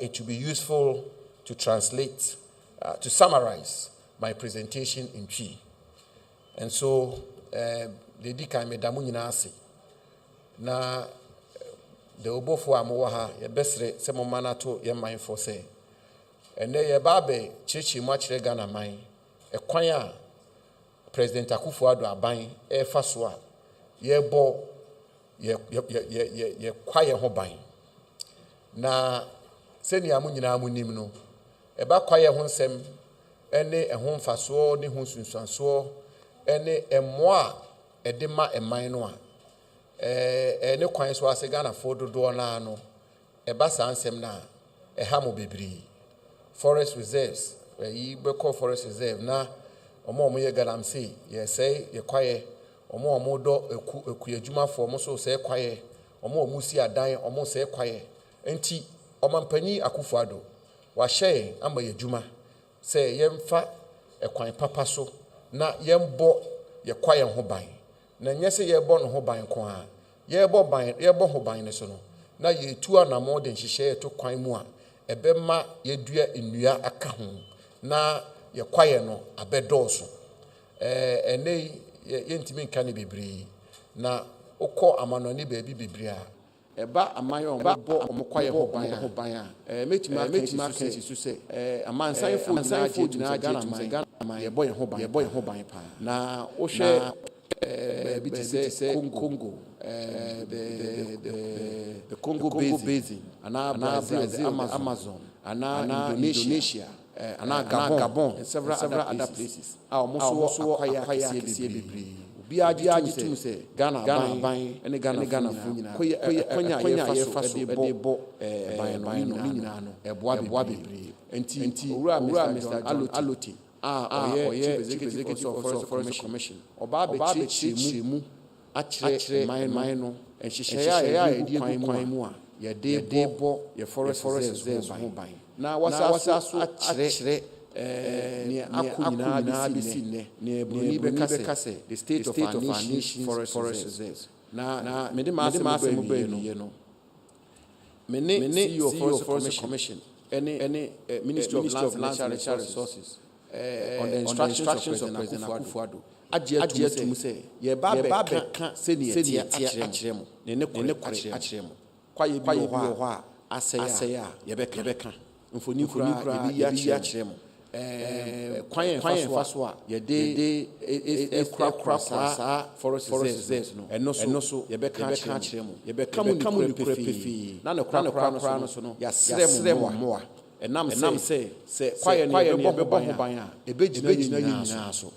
it will be useful to translate, to summarize my presentation in Twi. And so, the dika medamu nyina ase. Na the obofo amowa ye besre se momana to ye mindful say. And ye babe chichi mwachire Ghana man. Ekwan a President Akufo-Addo aban e fa so a ye bo ye kwaye ho ban. Na seni amu nyina amu nim no eba kwaye ho nsem ene ehon faso ne ho sunsuanso ene emoa edema eman no a ne kwan so ase Ghana fo dodo na no eba sansem na eha mo bebri forest reserves yi be call forest reserve na omo ye galamsey ye say ye kwaye omo do eku adwuma fo omo so say kwaye omo si adan omo say kwaye enti omampanyi Akufo-Addo wa hye ama ye adwuma say yemfa ekwan papa so na yembo ye kwaye ho ban na nyese ye bo no ho ban ko a ye bo ho ban ne so no na ye tu anamo de nhihye to kwan mu a ebema ye dua nnua aka ho na ye kwaye no abedoso ene ye ntimi nka ne bebri na ukọ amanoni bebi bebri a eba amayo bo omokwaye ho ban a metima kan su se amansan fo na Ghana ye boy ho ban pa na wo hwe bi ti say Congo the Congo basin ana Brazil Amazon ana Indonesia ana Gabon and several other places also acquire bebri bi agi tum say Ghana ban and Ghana fu nyina konya ye fa so de bo ban no nyina no eboa bebri enti owura Mr. Aloti oye chief executive of Forest Commission oba be chiremu akire man no enhyehyɛ ya edi kwan mu a ye de bo ye forest reserves ho ban na wasa so akire ni akonyina bisi ne ni ebuni be kase the state of our nation forest reserves na me de ma be no me ne CEO of Forest Commission any Ministry of Lands and Natural Resources on the instructions of President Akufo-Addo agia tum say ye ba be ka se ne tie akire mu ne kware akire mu kwaye bi ho a asɛe a ye bɛka mfoni kura ye bi akire mu kwan fa so a ye de kura sa forest reserves no ɛno so ye bɛka akire mu ye bɛka mu ne kura pefi na ne kura no so no ya srɛ mo enam say kwaye ne bɛbɔ ho ban a ebegyina nyina so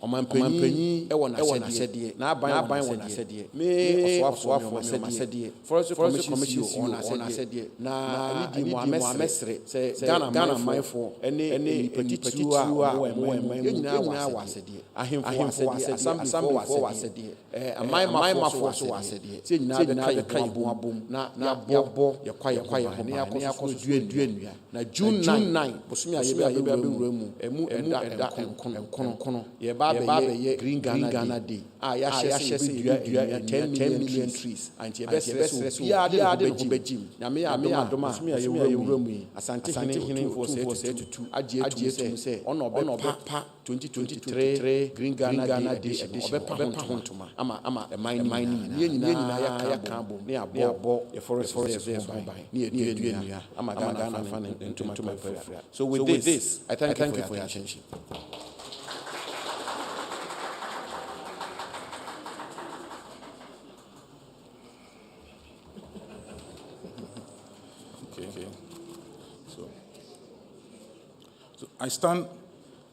omampanyi e wona asɛdeɛ na aban wona asɛdeɛ me ɔfoafo asɛdeɛ forest commission wona asɛdeɛ na ni di mo amesre sɛ Ghana manfo ene petitiru a mo nyina wɔ asɛdeɛ ahemfo asɛdeɛ assembly wɔ asɛdeɛ amanmafo so wɔ asɛdeɛ sɛ nyina bɛka yɛ abom na yɛbɔ yɛkwaye ne yakɔ duanua na June 9 bosomi a yɛbɛ wura mu emu ɛda nkono yɛba be Green Ghana Day ya hyɛ dua 10 million trees anti yɛbɛsrɛ so bia de ho bɛgyim nyame adom a bosomi a yɛwura mu yi asante hene fo sɛ tutu agye etum sɛ ɔna ɔbɛpa 2023 Green Ghana Day ɔbɛpa ho ntoma ama ɛman ni nyina yɛka abom ne abɔ yɛ forest reserves ho ban ne yɛdua ama Ghana fa ntoma pɛfra. So with this I thank you for your attention. Okay. So I stand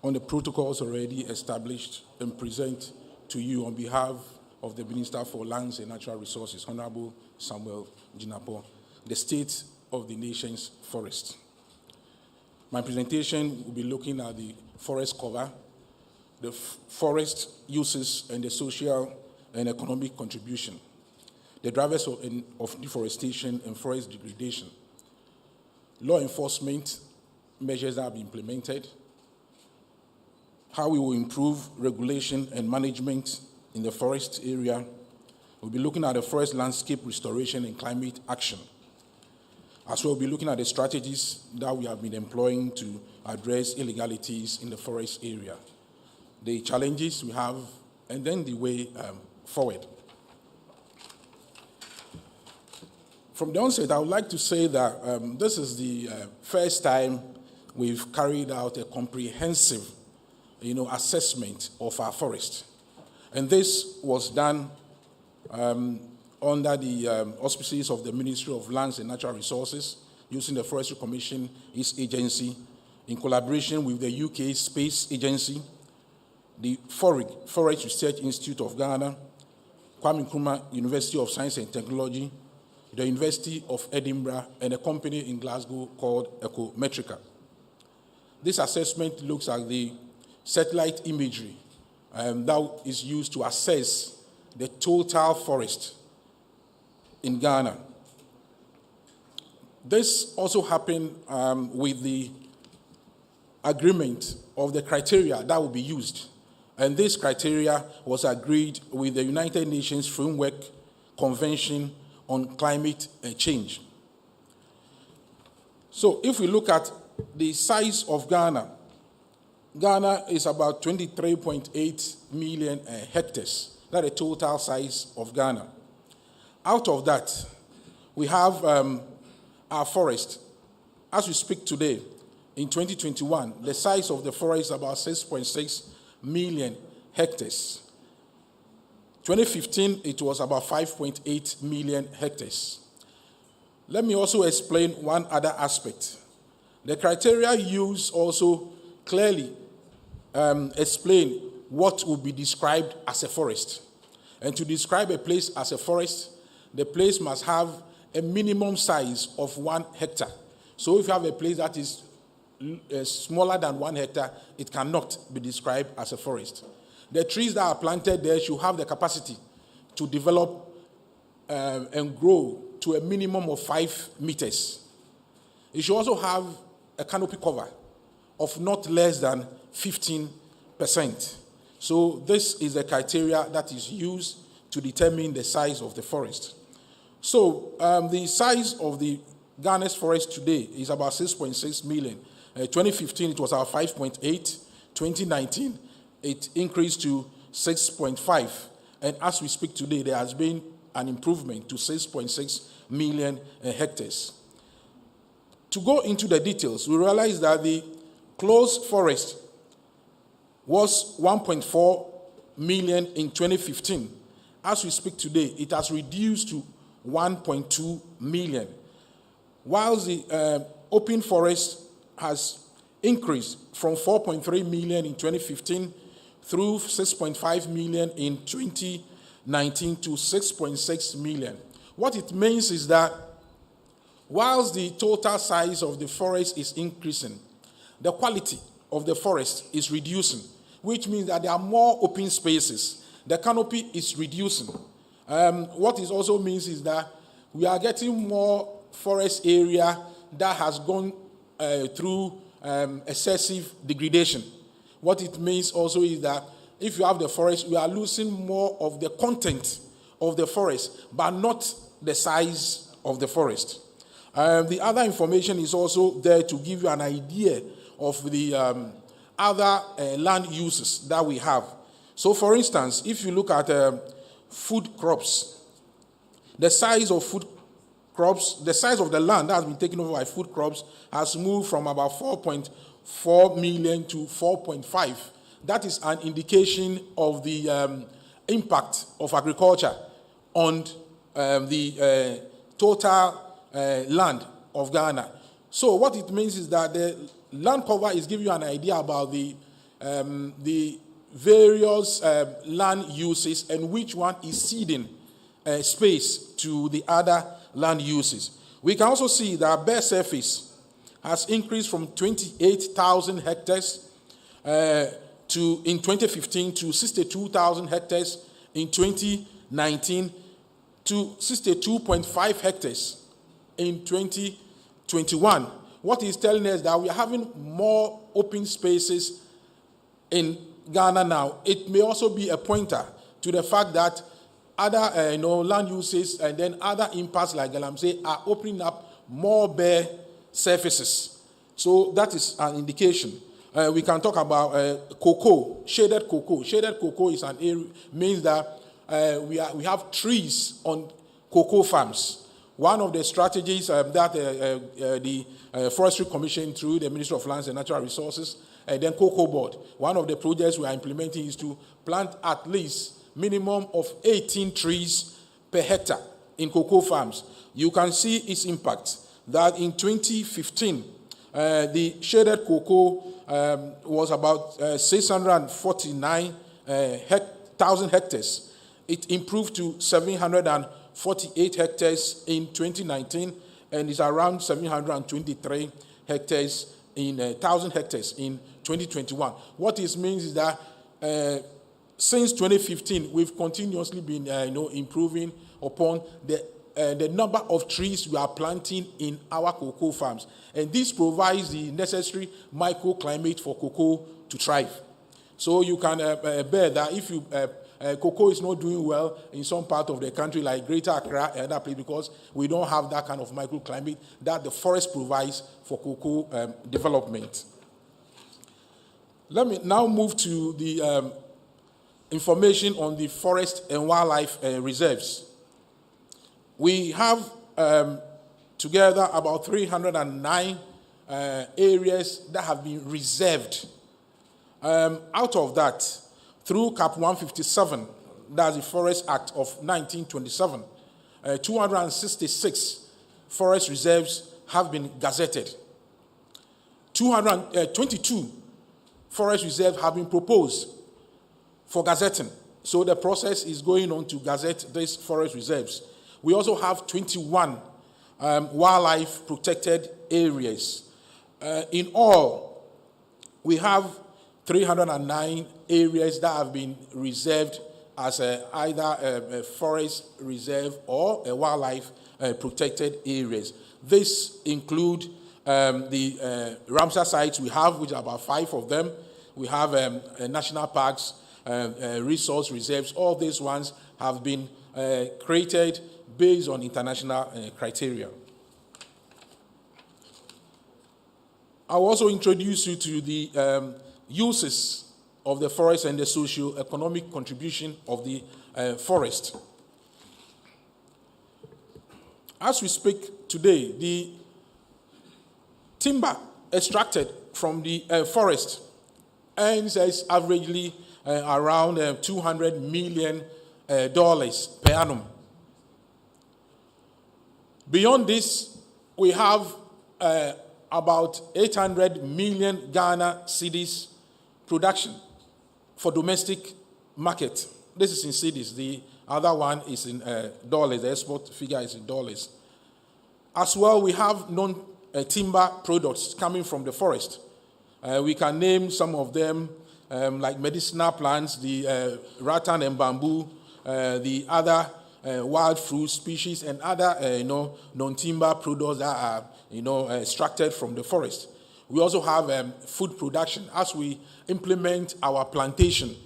on the protocols already established and present to you on behalf of the Minister for Lands and Natural Resources, Honorable Samuel Jinapor, the state of the nation's forest. My presentation will be looking at the forest cover, the forest uses and the social and economic contribution, the drivers of deforestation and forest degradation, law enforcement measures that have been implemented, how we will improve regulation and management in the forest area. We'll be looking at the forest landscape restoration and climate action. As well, we'll be looking at the strategies that we have been employing to address illegalities in the forest area, the challenges we have, and then the way forward. From the onset, I would like to say that this is the first time we've carried out a comprehensive, assessment of our forest. And this was done under the auspices of the Ministry of Lands and Natural Resources, using the Forestry Commission, its agency, in collaboration with the UK Space Agency, the Forest Research Institute of Ghana, Kwame Nkrumah University of Science and Technology, the University of Edinburgh, and a company in Glasgow called Ecometrica. This assessment looks at the satellite imagery that is used to assess the total forest in Ghana. This also happened with the agreement of the criteria that will be used. And this criteria was agreed with the United Nations Framework Convention on Climate Change. So if we look at the size of Ghana, Ghana is about 23.8 million hectares. That's the total size of Ghana. Out of that, we have our forest. As we speak today, in 2021, the size of the forest is about 6.6 million hectares. 2015, it was about 5.8 million hectares. Let me also explain one other aspect. The criteria used also clearly explain what will be described as a forest. And to describe a place as a forest, the place must have a minimum size of 1 hectare. So if you have a place that is smaller than 1 hectare, it cannot be described as a forest. The trees that are planted there should have the capacity to develop and grow to a minimum of 5 meters. It should also have a canopy cover of not less than 15%. So this is the criteria that is used to determine the size of the forest. So the size of the Ghana's forest today is about 6.6 million. 2015, it was about 5.8. 2019, it increased to 6.5. And as we speak today, there has been an improvement to 6.6 million hectares. To go into the details, we realize that the closed forest was 1.4 million in 2015. As we speak today, it has reduced to 1.2 million. Whilst the open forest has increased from 4.3 million in 2015 through 6.5 million in 2019 to 6.6 million. What it means is that whilst the total size of the forest is increasing, the quality of the forest is reducing, which means that there are more open spaces. The canopy is reducing. What it also means is that we are getting more forest area that has gone through excessive degradation. What it means also is that if you have the forest, we are losing more of the content of the forest, but not the size of the forest. The other information is also there to give you an idea of the other land uses that we have. So, for instance, if you look at food crops, the size of food crops, the size of the land that has been taken over by food crops has moved from about 4.4 million to 4.5. That is an indication of the impact of agriculture on the total land of Ghana. So what it means is that the land cover is giving you an idea about the various land uses and which one is ceding space to the other land uses. We can also see that bare surface has increased from 28,000 hectares in 2015 to 62,000 hectares in 2019 to 62.5 hectares in 2021. What he's telling us that we are having more open spaces in Ghana now. It may also be a pointer to the fact that other land uses and then other impacts like Galamsey are opening up more bare surfaces. So that is an indication. We can talk about cocoa, shaded cocoa. Shaded cocoa is an area, means that we have trees on cocoa farms. One of the strategies that the Forestry Commission through the Ministry of Lands and Natural Resources and then Cocoa Board, one of the projects we are implementing is to plant at least minimum of 18 trees per hectare in cocoa farms. You can see its impact, that in 2015, the shaded cocoa was about 649,000 hectares. It improved to 748 hectares in 2019 and is around 723 hectares in 1,000 hectares in 2021. What this means is that since 2015, we've continuously been improving upon the number of trees we are planting in our cocoa farms. And this provides the necessary microclimate for cocoa to thrive. So you can bear that if cocoa is not doing well in some part of the country like Greater Accra and other places, because we don't have that kind of microclimate that the forest provides for cocoa development. Let me now move to the information on the forest and wildlife reserves. We have together about 309 areas that have been reserved. Out of that, through Cap 157, that's the Forest Act of 1927, 266 forest reserves have been gazetted. 222 forest reserves have been proposed for gazetting. So the process is going on to gazette these forest reserves. We also have 21 wildlife protected areas. In all, we have 309 areas that have been reserved as either a forest reserve or a wildlife protected areas. This include the Ramsar sites we have, which are about 5 of them. We have national parks, resource reserves. All these ones have been created based on international criteria. I'll also introduce you to the uses of the forest and the socio-economic contribution of the forest. As we speak today, the timber extracted from the forest earns averagely around $200 million per annum. Beyond this, we have about 800 million Ghana cedis production for domestic market. This is in cedis. The other one is in dollars. The export figure is in dollars. As well, we have non-timber products coming from the forest. We can name some of them, like medicinal plants, the rattan and bamboo, the other wild fruit species, and other non-timber products that are extracted from the forest. We also have food production. As we implement our plantation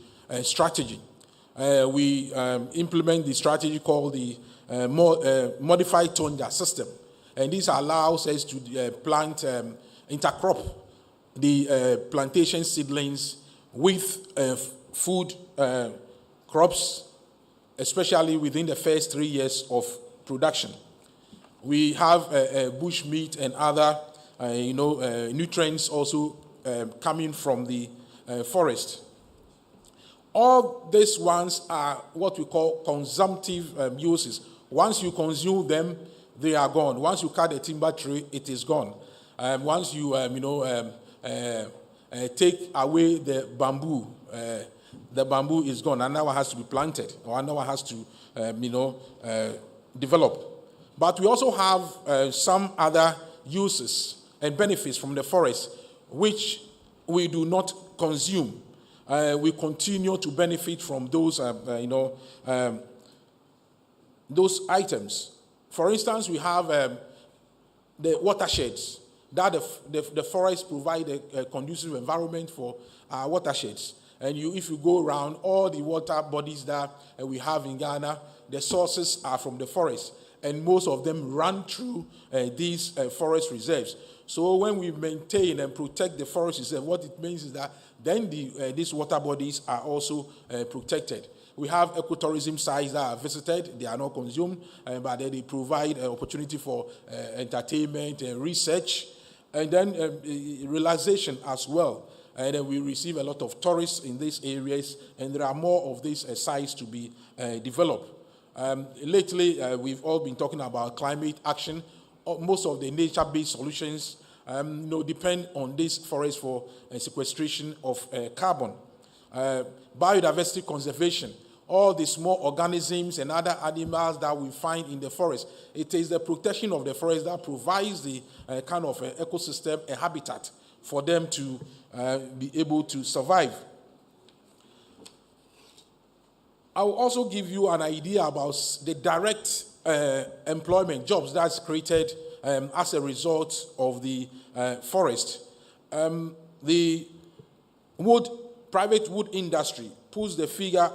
strategy, we implement the strategy called the modified tonja system, and this allows us to plant intercrop the plantation seedlings with food crops, especially within the first 3 years of production. We have bush meat and other nutrients also coming from the forest. All these ones are what we call consumptive uses. Once you consume them, they are gone. Once you cut a timber tree, it is gone. Once you take away the bamboo is gone. Another one has to be planted, or another one has to develop. But we also have some other uses and benefits from the forest which we do not consume. We continue to benefit from those items. For instance, we have the watersheds that the forest provide a conducive environment for our watersheds. And if you go around all the water bodies that we have in Ghana, the sources are from the forest. and most of them run through these forest reserves. So when we maintain and protect the forest reserve, what it means is that then these water bodies are also protected. We have ecotourism sites that are visited. They are not consumed, but they provide opportunity for entertainment and research, and then relaxation as well. And then we receive a lot of tourists in these areas, and there are more of these sites to be developed. Lately, we've all been talking about climate action. Most of the nature-based solutions depend on this forest for sequestration of carbon. Biodiversity conservation, all the small organisms and other animals that we find in the forest. It is the protection of the forest that provides the kind of ecosystem, a habitat for them to be able to survive. I will also give you an idea about the direct employment jobs that's created as a result of the forest. The private wood industry puts the figure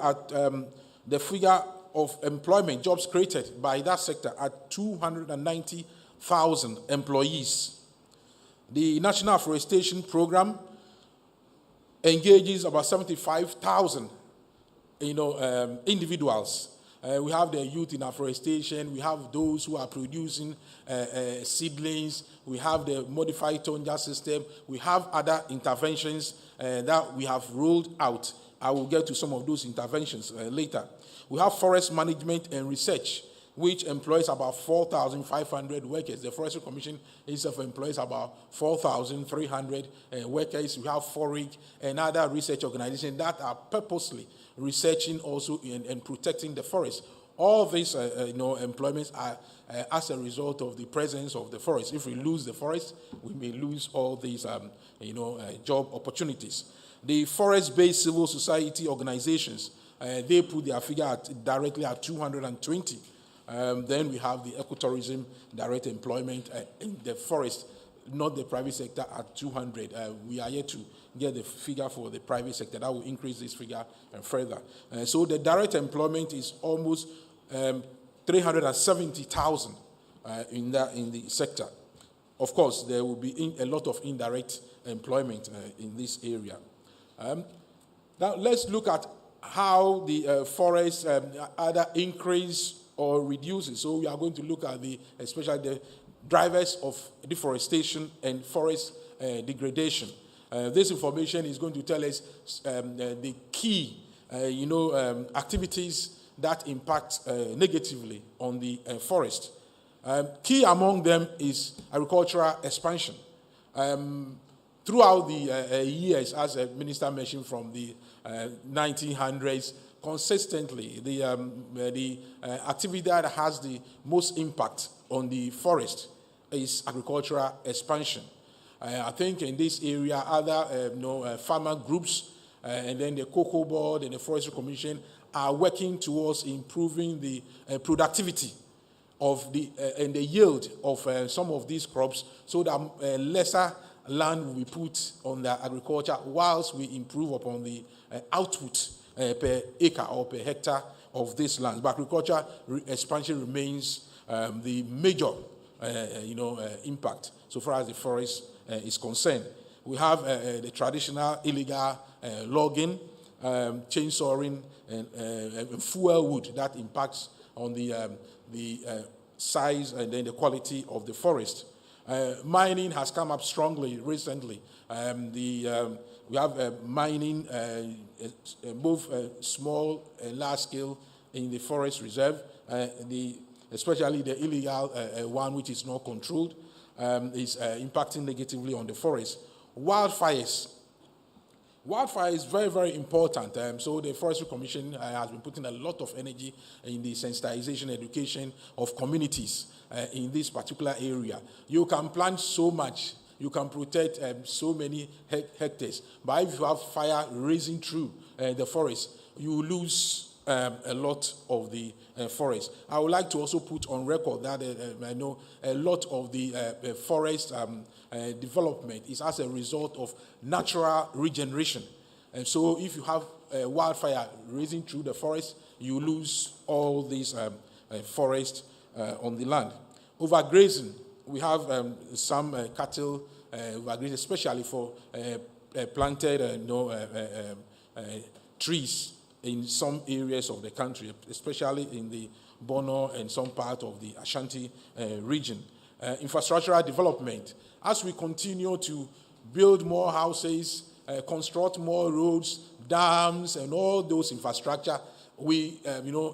of employment jobs created by that sector at 290,000 employees. The National Afforestation Program engages about 75,000 individuals. We have the youth in afforestation. We have those who are producing seedlings. We have the modified tonja system. We have other interventions that we have rolled out. I will get to some of those interventions later. We have forest management and research, which employs about 4,500 workers. The Forestry Commission itself employs about 4,300 workers. We have FORIC and other research organizations that are purposely researching also and protecting the forest. All these employments are as a result of the presence of the forest. If we lose the forest, we may lose all these job opportunities. The forest-based civil society organizations, they put their figure directly at 220. Then we have the ecotourism direct employment in the forest, not the private sector, at 200. We are yet to get the figure for the private sector. That will increase this figure further. So the direct employment is almost 370,000 in the sector. Of course, there will be a lot of indirect employment in this area. Now let's look at how the forest either increase or reduces. So we are going to look at especially the drivers of deforestation and forest degradation. This information is going to tell us the key, activities that impact negatively on the forest. Key among them is agricultural expansion. Throughout the years, as the minister mentioned, from the 1900s, consistently, the activity that has the most impact on the forest is agricultural expansion. I think in this area, other farmer groups and then the Cocoa Board and the Forestry Commission are working towards improving the productivity of and the yield of some of these crops, so that lesser land will be put on the agriculture, whilst we improve upon the output per acre or per hectare of this land. But agriculture expansion remains the major impact so far as the forest is concerned. We have the traditional illegal logging, chainsawing, and fuel wood that impacts on the size and then the quality of the forest. Mining has come up strongly recently. We have mining, both small and large scale, in the forest reserve. Especially the illegal one, which is not controlled, is impacting negatively on the forest. Wildfires. Wildfire is very, very important. So the Forestry Commission has been putting a lot of energy in the sensitization education of communities in this particular area. You can plant so much, you can protect so many hectares, but if you have fire racing through the forest, you lose a lot of the forest. I would like to also put on record that I know a lot of the forest development is as a result of natural regeneration. And so if you have wildfire racing through the forest, you lose all these forest on the land. Overgrazing, we have some cattle overgrazing, especially for planted trees in some areas of the country, especially in the Bono and some part of the Ashanti region. Infrastructural development, as we continue to build more houses, construct more roads, dams, and all those infrastructure, we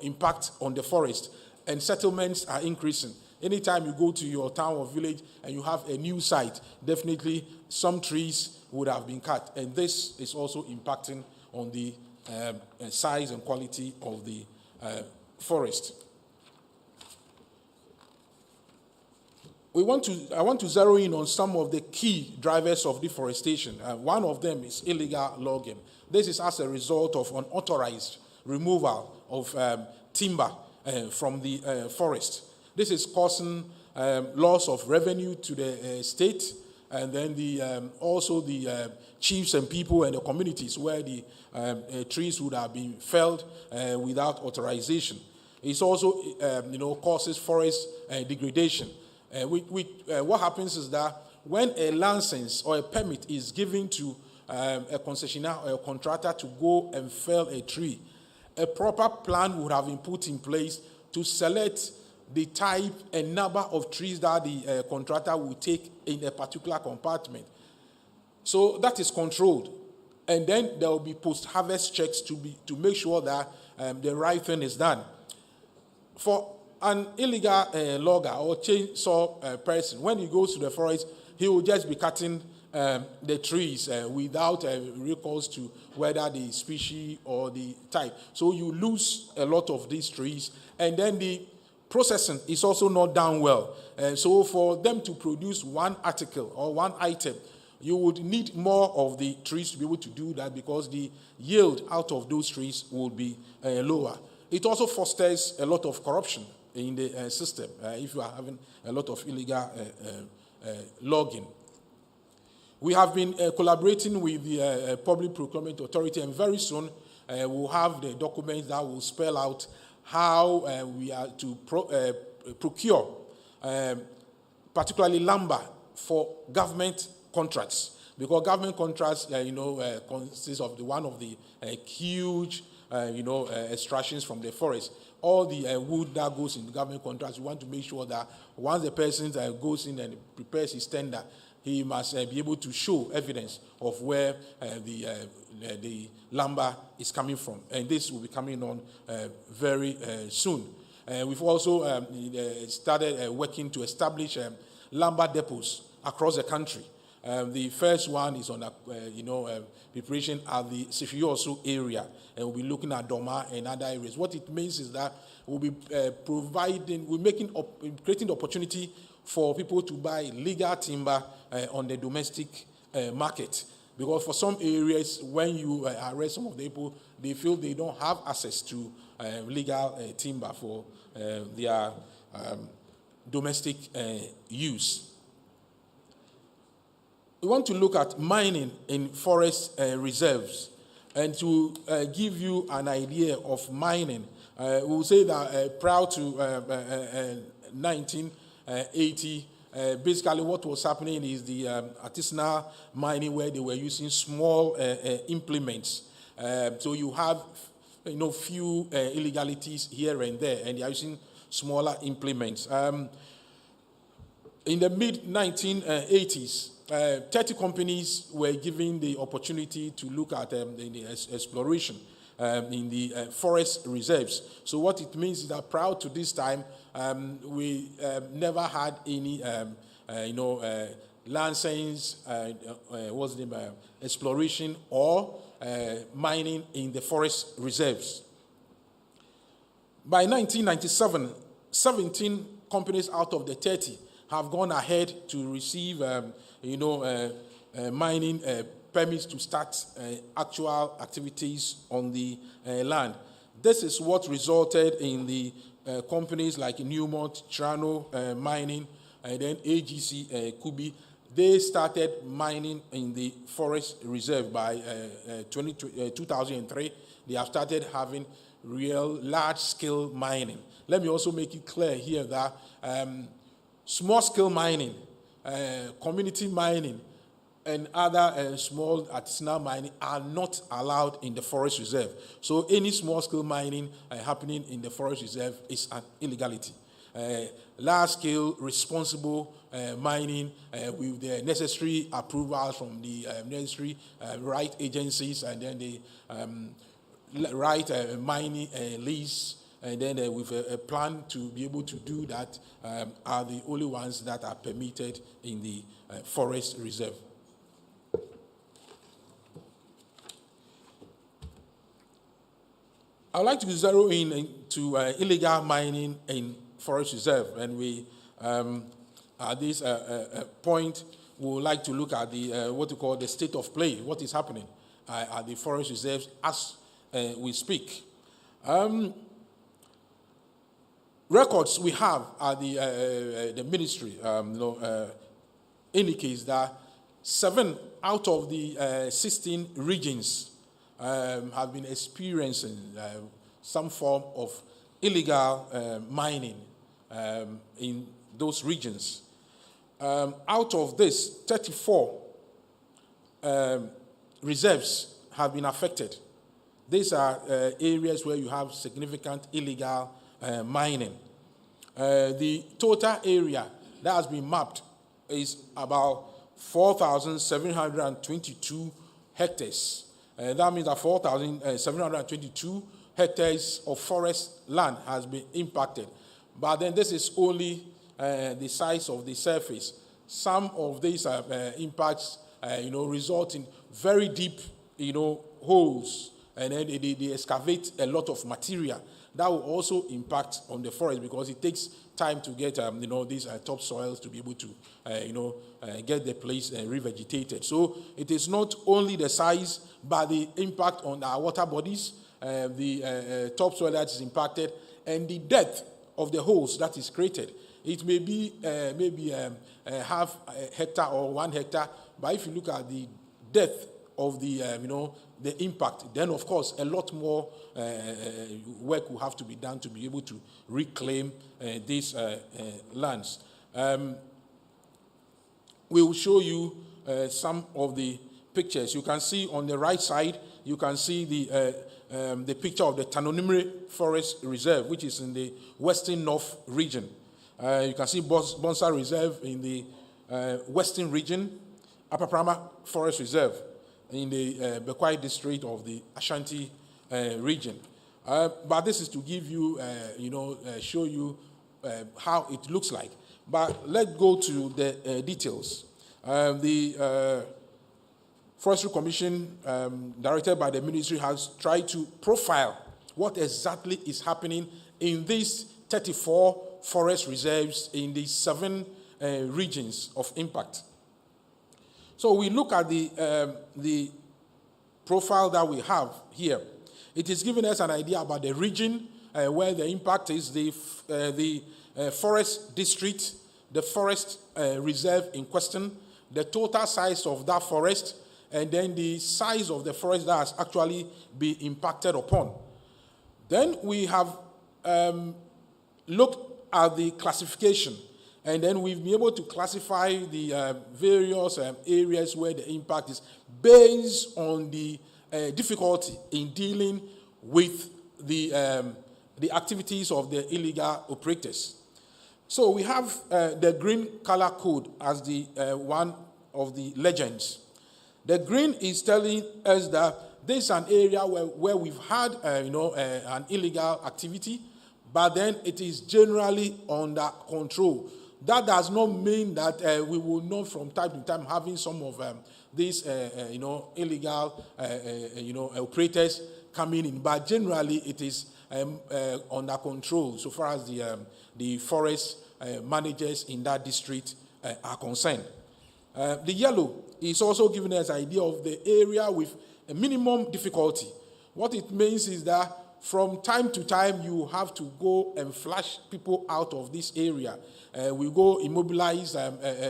impact on the forest, and settlements are increasing. Anytime you go to your town or village and you have a new site, definitely some trees would have been cut, and this is also impacting on the size and quality of the forest. I want to zero in on some of the key drivers of deforestation. One of them is illegal logging. This is as a result of unauthorized removal of timber from the forest. This is causing loss of revenue to the state, and then also the chiefs and people and the communities where the trees would have been felled without authorization. It also causes forest degradation. What happens is that when a license or a permit is given to a concessionaire or a contractor to go and fell a tree, a proper plan would have been put in place to select the type and number of trees that the contractor will take in a particular compartment. So that is controlled. And then there will be post-harvest checks to make sure that the right thing is done. For an illegal logger or chainsaw person, when he goes to the forest, he will just be cutting the trees without recourse to whether the species or the type. So you lose a lot of these trees, and then the processing is also not done well. So for them to produce one article or one item, you would need more of the trees to be able to do that, because the yield out of those trees would be lower. It also fosters a lot of corruption in the system if you are having a lot of illegal logging. We have been collaborating with the Public Procurement Authority, and very soon we'll have the documents that will spell out how we are to procure particularly lumber for government contracts, because government contracts consists of one of the huge extractions from the forest. All the wood that goes in the government contracts, we want to make sure that once the person goes in and prepares his tender, he must be able to show evidence of where the lumber is coming from. And this will be coming on very soon. We've also started working to establish lumber depots across the country. The first one is on preparation at the Sifioso area, and we'll be looking at Doma and other areas. What it means is that we'll be creating the opportunity for people to buy legal timber on the domestic market. Because for some areas, when you arrest some of the people, they feel they don't have access to legal timber for their domestic use. We want to look at mining in forest reserves. And to give you an idea of mining, we'll say that prior to 1980, basically what was happening is the artisanal mining, where they were using small implements. So you have few illegalities here and there, and they are using smaller implements. In the mid-1980s, 30 companies were given the opportunity to look at the exploration in the forest reserves. So what it means is that prior to this time, we never had any, license, exploration or mining in the forest reserves. By 1997, 17 companies out of the 30 have gone ahead to receive, mining permits to start actual activities on the land. This is what resulted in the companies like Newmont, Chirano Mining, and then AGC Kubi. They started mining in the forest reserve by 2003. They have started having real large-scale mining. Let me also make it clear here that small-scale mining, community mining, and other small artisanal mining are not allowed in the forest reserve. So any small-scale mining happening in the forest reserve is an illegality. Large-scale responsible mining with the necessary approvals from the necessary right agencies, and then the right mining lease, and then with a plan to be able to do that are the only ones that are permitted in the forest reserve. I would like to zero in to illegal mining in forest reserve, and we at this point we would like to look at the what we call the state of play, what is happening at the forest reserves as we speak. Records we have at the ministry indicates that 7 out of the 16 regions have been experiencing some form of illegal mining in those regions. Out of this, 34 reserves have been affected. These are areas where you have significant illegal mining. The total area that has been mapped is about 4,722 hectares. That means that 4,722 hectares of forest land has been impacted. But then this is only the size of the surface. Some of these impacts, result in very deep, holes, and then they excavate a lot of material. That will also impact on the forest because it takes time to get, these topsoils to be able to, get the place revegetated. So it is not only the size, but the impact on our water bodies, the topsoil that is impacted, and the depth of the holes that is created. It may be half a hectare or 1 hectare, but if you look at the depth of the impact, then of course a lot more work will have to be done to be able to reclaim these lands. We will show you some of the pictures. You can see on the right side, you can see the picture of the Tanonimire Forest Reserve, which is in the Western North region. You can see Bonsa Reserve in the Western region, Upper Prama Forest Reserve in the Bekwai district of the Ashanti region. But this is to give you, show you how it looks like. But let's go to the details. The Forestry Commission, directed by the ministry, has tried to profile what exactly is happening in these 34 forest reserves in the 7 regions of impact. So we look at the profile that we have here. It is giving us an idea about the region where the impact is, the forest district, the forest reserve in question, the total size of that forest, and then the size of the forest that has actually been impacted upon. Then we have looked at the classification, and then we've been able to classify the various areas where the impact is based on the difficulty in dealing with the activities of the illegal operators. So we have the green color code as the one of the legends. The green is telling us that this is an area where we've had an illegal activity, but then it is generally under control. That does not mean that we will not from time to time having some of these illegal operators coming in, but generally it is under control so far as the forest managers in that district are concerned. The yellow is also giving us an idea of the area with a minimum difficulty. What it means is that from time to time you have to go and flush people out of this area. We go immobilize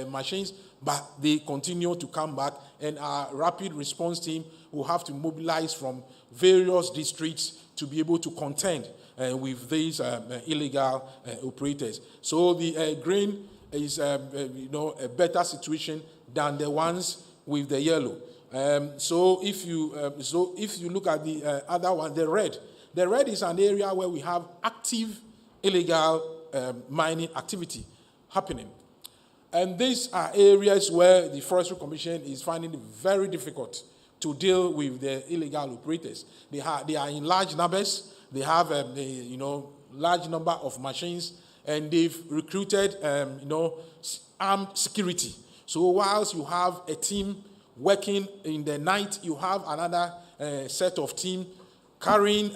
machines, but they continue to come back, and our rapid response team will have to mobilize from various districts to be able to contend with these illegal operators. So the green is a better situation than the ones with the yellow. So if you look at the other one, the red is an area where we have active illegal mining activity happening. And these are areas where the Forestry Commission is finding it very difficult to deal with the illegal operators. They are in large numbers. They have large number of machines, and they've recruited armed security. So whilst you have a team working in the night, you have another set of team carrying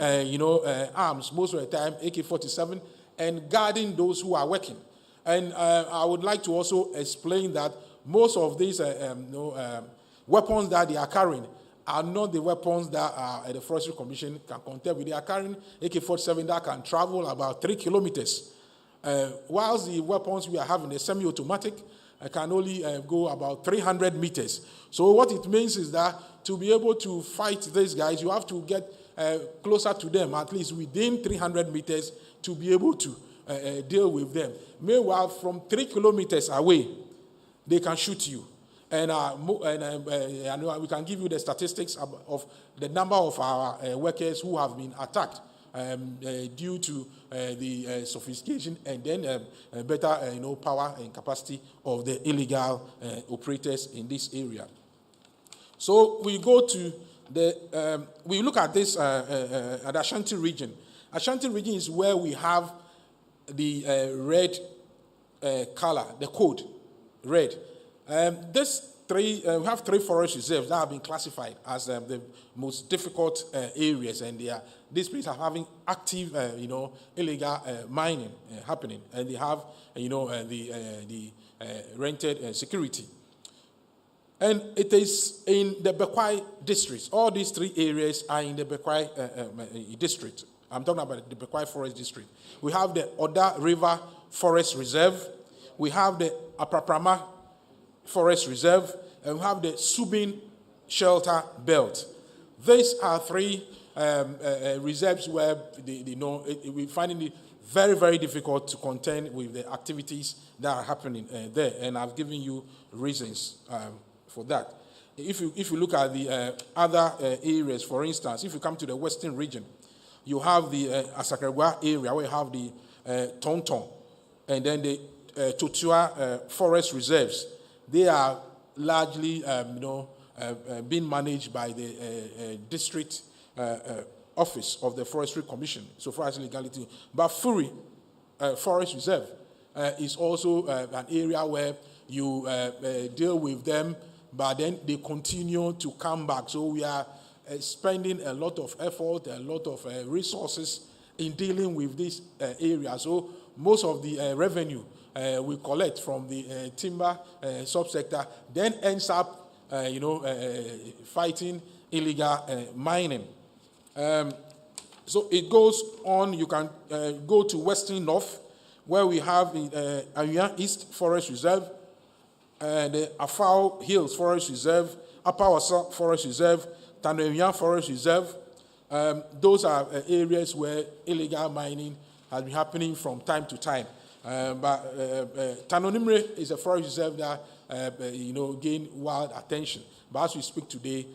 arms most of the time, AK-47, and guarding those who are working. And I would like to also explain that most of these weapons that they are carrying are not the weapons that the Forestry Commission can contend with. They are carrying AK-47 that can travel about 3 kilometers. Whilst the weapons we are having, the semi-automatic, can only go about 300 meters. So what it means is that to be able to fight these guys, you have to get closer to them, at least within 300 meters, to be able to deal with them. Meanwhile, from 3 kilometers away, they can shoot you. And we can give you the statistics of the number of our workers who have been attacked due to the sophistication and then better power and capacity of the illegal operators in this area. So we go to we look at this at Ashanti region. Ashanti region is where we have the red color, the code, red. We have 3 forest reserves that have been classified as the most difficult areas, and these places are having active, illegal mining happening, and they have, the rented security. And it is in the Bekwai district. All these 3 areas are in the Bekwai district. I'm talking about the Bekwai Forest District. We have the Oda River Forest Reserve. We have the Apraprama Forest Reserve. And we have the Subin Shelter Belt. These are 3 reserves where we're finding it very, very difficult to contend with the activities that are happening there. And I've given you reasons for that. If you look at the other areas, for instance, if you come to the western region, you have the Asakregwa area where you have the Tonton and then the Totua forest reserves. They are largely, being managed by the district office of the Forestry Commission, so far as legality. But Furi Forest Reserve is also an area where you deal with them, but then they continue to come back. So we are spending a lot of effort, a lot of resources in dealing with this area. So most of the revenue we collect from the timber subsector then ends up, fighting illegal mining. So it goes on. You can go to Western North, where we have the Ayuan East Forest Reserve, the Afao Hills Forest Reserve, Upper Wasa Forest Reserve, Tanoyuan Forest Reserve. Those are areas where illegal mining has been happening from time to time. But Tanonimre is a forest reserve that gained wild attention. But as we speak today,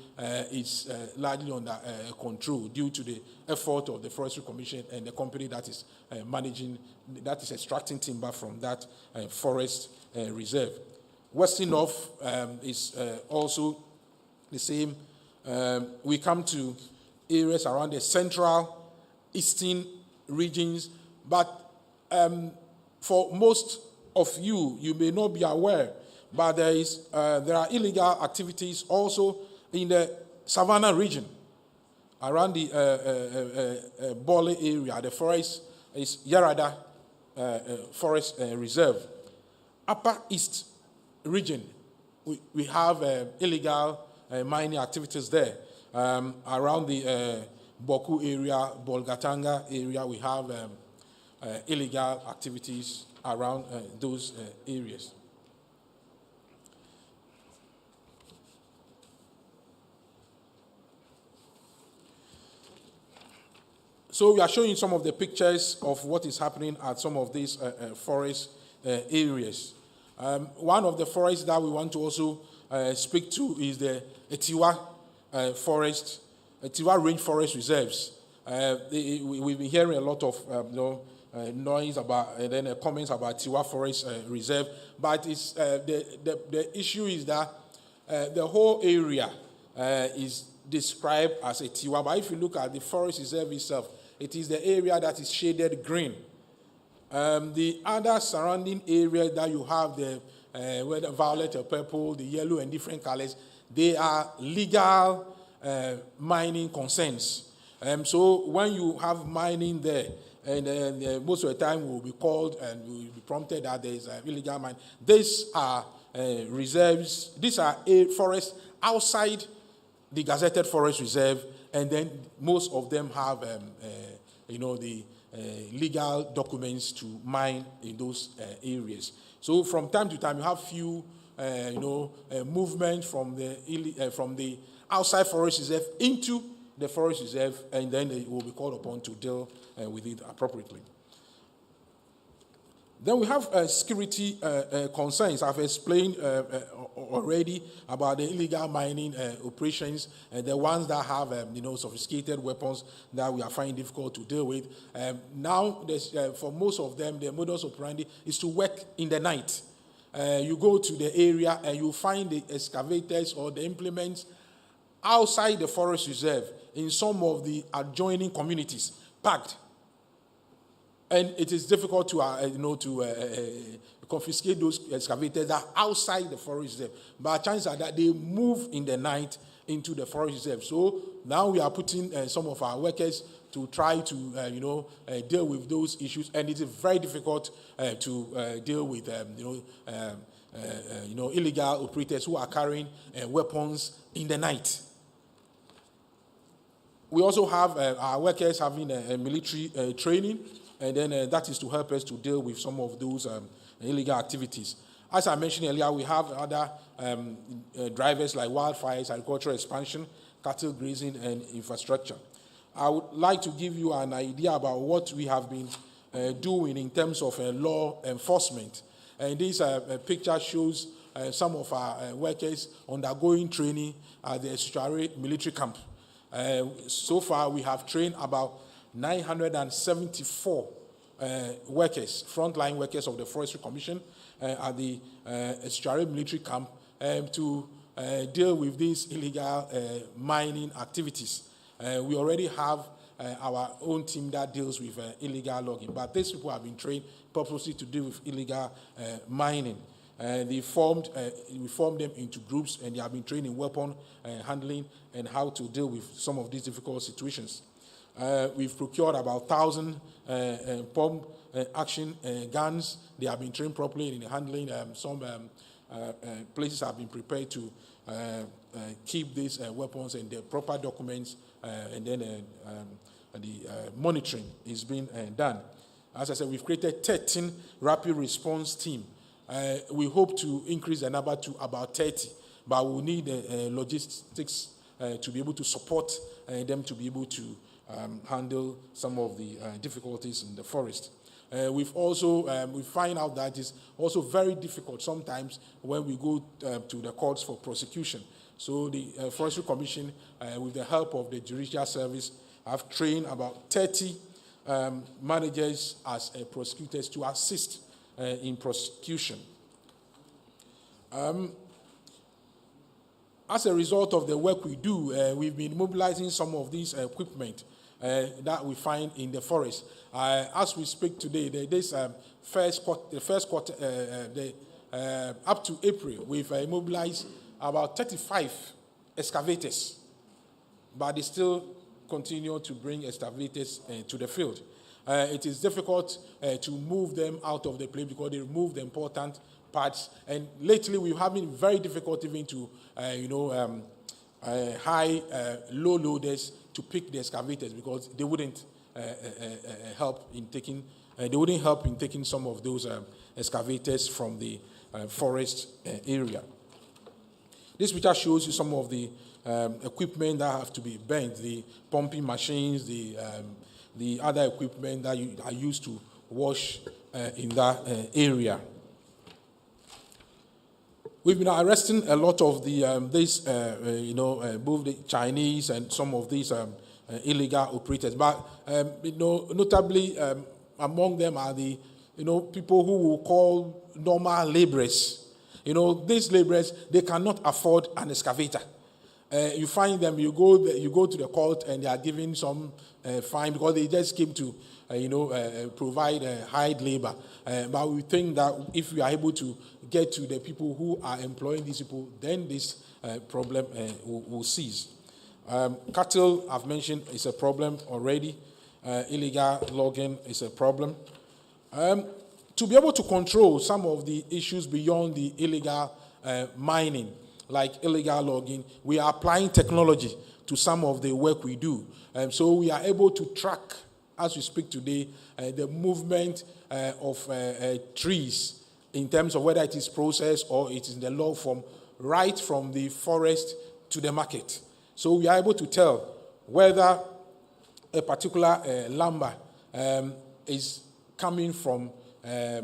it's largely under control due to the effort of the Forestry Commission and the company that is that is extracting timber from that forest reserve. Western North is also the same. We come to areas around the central, eastern regions, but for most of you, you may not be aware, but there are illegal activities also in the Savannah region, around the Bole area. The forest is Yarada Forest Reserve. Upper East region, we have illegal mining activities there. Around the Boku area, Bolgatanga area, we have illegal activities around those areas. So we are showing some of the pictures of what is happening at some of these forest areas. One of the forests that we want to also speak to is the Etiwa forest, Etiwa Rainforest Reserves. We've been hearing a lot of noise about and then comments about Etiwa Forest Reserve, but it's the issue is that the whole area is described as Etiwa. But if you look at the forest reserve itself, it is the area that is shaded green. The other surrounding area that you have, whether violet or purple, the yellow and different colors, they are legal mining concerns. So when you have mining there, and most of the time will be called and will be prompted that there is illegal mining. These are reserves. These are forests outside the gazetted forest reserve, and then most of them have, the legal documents to mine in those areas. So from time to time, you have few, movement from the outside forest reserve into the forest reserve, and then they will be called upon to deal with it appropriately. Then we have security concerns. I've explained already about the illegal mining operations, and the ones that have sophisticated weapons that we are finding difficult to deal with. Now, for most of them, the modus operandi is to work in the night. You go to the area and you find the excavators or the implements outside the forest reserve in some of the adjoining communities, packed. And it is difficult to confiscate those excavators that are outside the forest reserve. But chances are that they move in the night into the forest reserve. So now we are putting some of our workers to try to deal with those issues, and it is very difficult to deal with illegal operators who are carrying weapons in the night. We also have our workers having military training, and then that is to help us to deal with some of those illegal activities. As I mentioned earlier, we have other drivers like wildfires, agricultural expansion, cattle grazing, and infrastructure. I would like to give you an idea about what we have been doing in terms of law enforcement. And this picture shows some of our workers undergoing training at the Esuchare military camp. So far, we have trained about 974 workers, frontline workers of the Forestry Commission at the Esuchare military camp to deal with these illegal mining activities. We already have our own team that deals with illegal logging, but these people have been trained purposely to deal with illegal mining. We formed them into groups, and they have been trained in weapon handling and how to deal with some of these difficult situations. We've procured about 1,000 pump action guns. They have been trained properly in handling. Some places have been prepared to keep these weapons and the proper documents, and then the monitoring is being done. As I said, we've created 13 rapid response team. We hope to increase the number to about 30, but we'll need logistics to be able to support them to be able to handle some of the difficulties in the forest. We've also, we find out that it's also very difficult sometimes when we go to the courts for prosecution. So the Forestry Commission, with the help of the Judicial Service, have trained about 30 managers as prosecutors to assist in prosecution. As a result of the work we do, we've been mobilizing some of these equipment that we find in the forest. As we speak today, this first quarter, up to April, we've mobilized about 35 excavators, but they still continue to bring excavators to the field. It is difficult to move them out of the place because they remove the important parts. And lately, we have been very difficult even to, low loaders to pick the excavators because they wouldn't help in taking. They wouldn't help in taking some of those excavators from the forest area. This picture shows you some of the equipment that have to be bent: the pumping machines, the the other equipment that are used to wash in that area. We've been arresting a lot of the both the Chinese and some of these illegal operators, but notably among them are the people who will call normal laborers. These laborers, they cannot afford an excavator. You find them, you go to the court and they are given some fine because they just came to provide hired labor. But we think that if we are able to get to the people who are employing these people, then this problem will cease. Cattle, I've mentioned, is a problem already. Illegal logging is a problem. To be able to control some of the issues beyond the illegal mining, like illegal logging, we are applying technology to some of the work we do. So we are able to track, as we speak today, the movement of trees in terms of whether it is processed or it is in the log form, right from the forest to the market. So we are able to tell whether a particular lumber is coming from a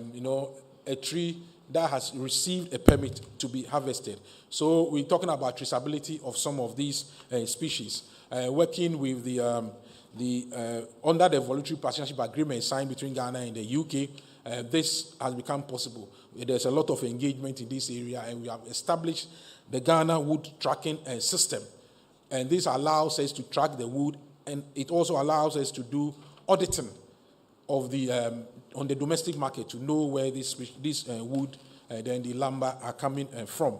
tree that has received a permit to be harvested. So we're talking about traceability of some of these species. Working with the under the voluntary partnership agreement signed between Ghana and the UK, this has become possible. There's a lot of engagement in this area, and we have established the Ghana Wood Tracking System. And this allows us to track the wood, and it also allows us to do auditing of the on the domestic market to know where this wood and then the lumber are coming from.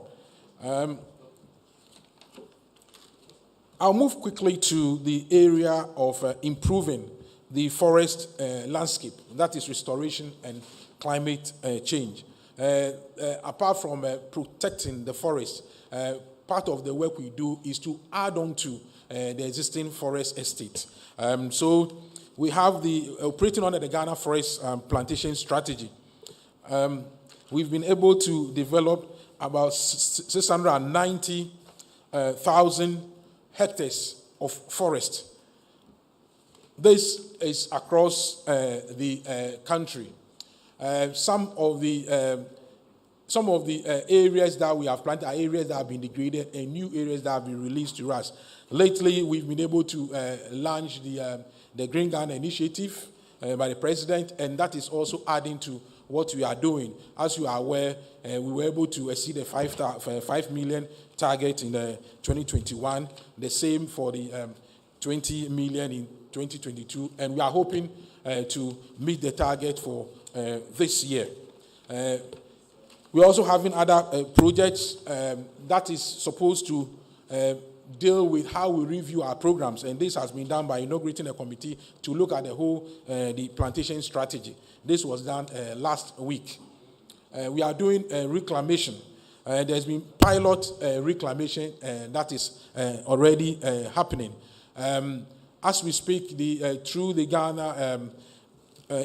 I'll move quickly to the area of improving the forest landscape, that is restoration and climate change. Apart from protecting the forest, part of the work we do is to add on to the existing forest estate. So we have the operating under the Ghana Forest Plantation Strategy. We've been able to develop about 690,000 hectares of forest. This is across the country. Some of the areas that we have planted are areas that have been degraded and new areas that have been released to us. Lately, we've been able to launch the Green Ghana Initiative by the President, and that is also adding to what we are doing. As you are aware, we were able to exceed the 5 million target in 2021, the same for the 20 million in 2022, and we are hoping to meet the target for this year. We're also having other projects that is supposed to deal with how we review our programs, and this has been done by inaugurating a committee to look at the whole the plantation strategy. This was done last week. We are doing reclamation. There's been pilot reclamation that is already happening. As we speak, through the Ghana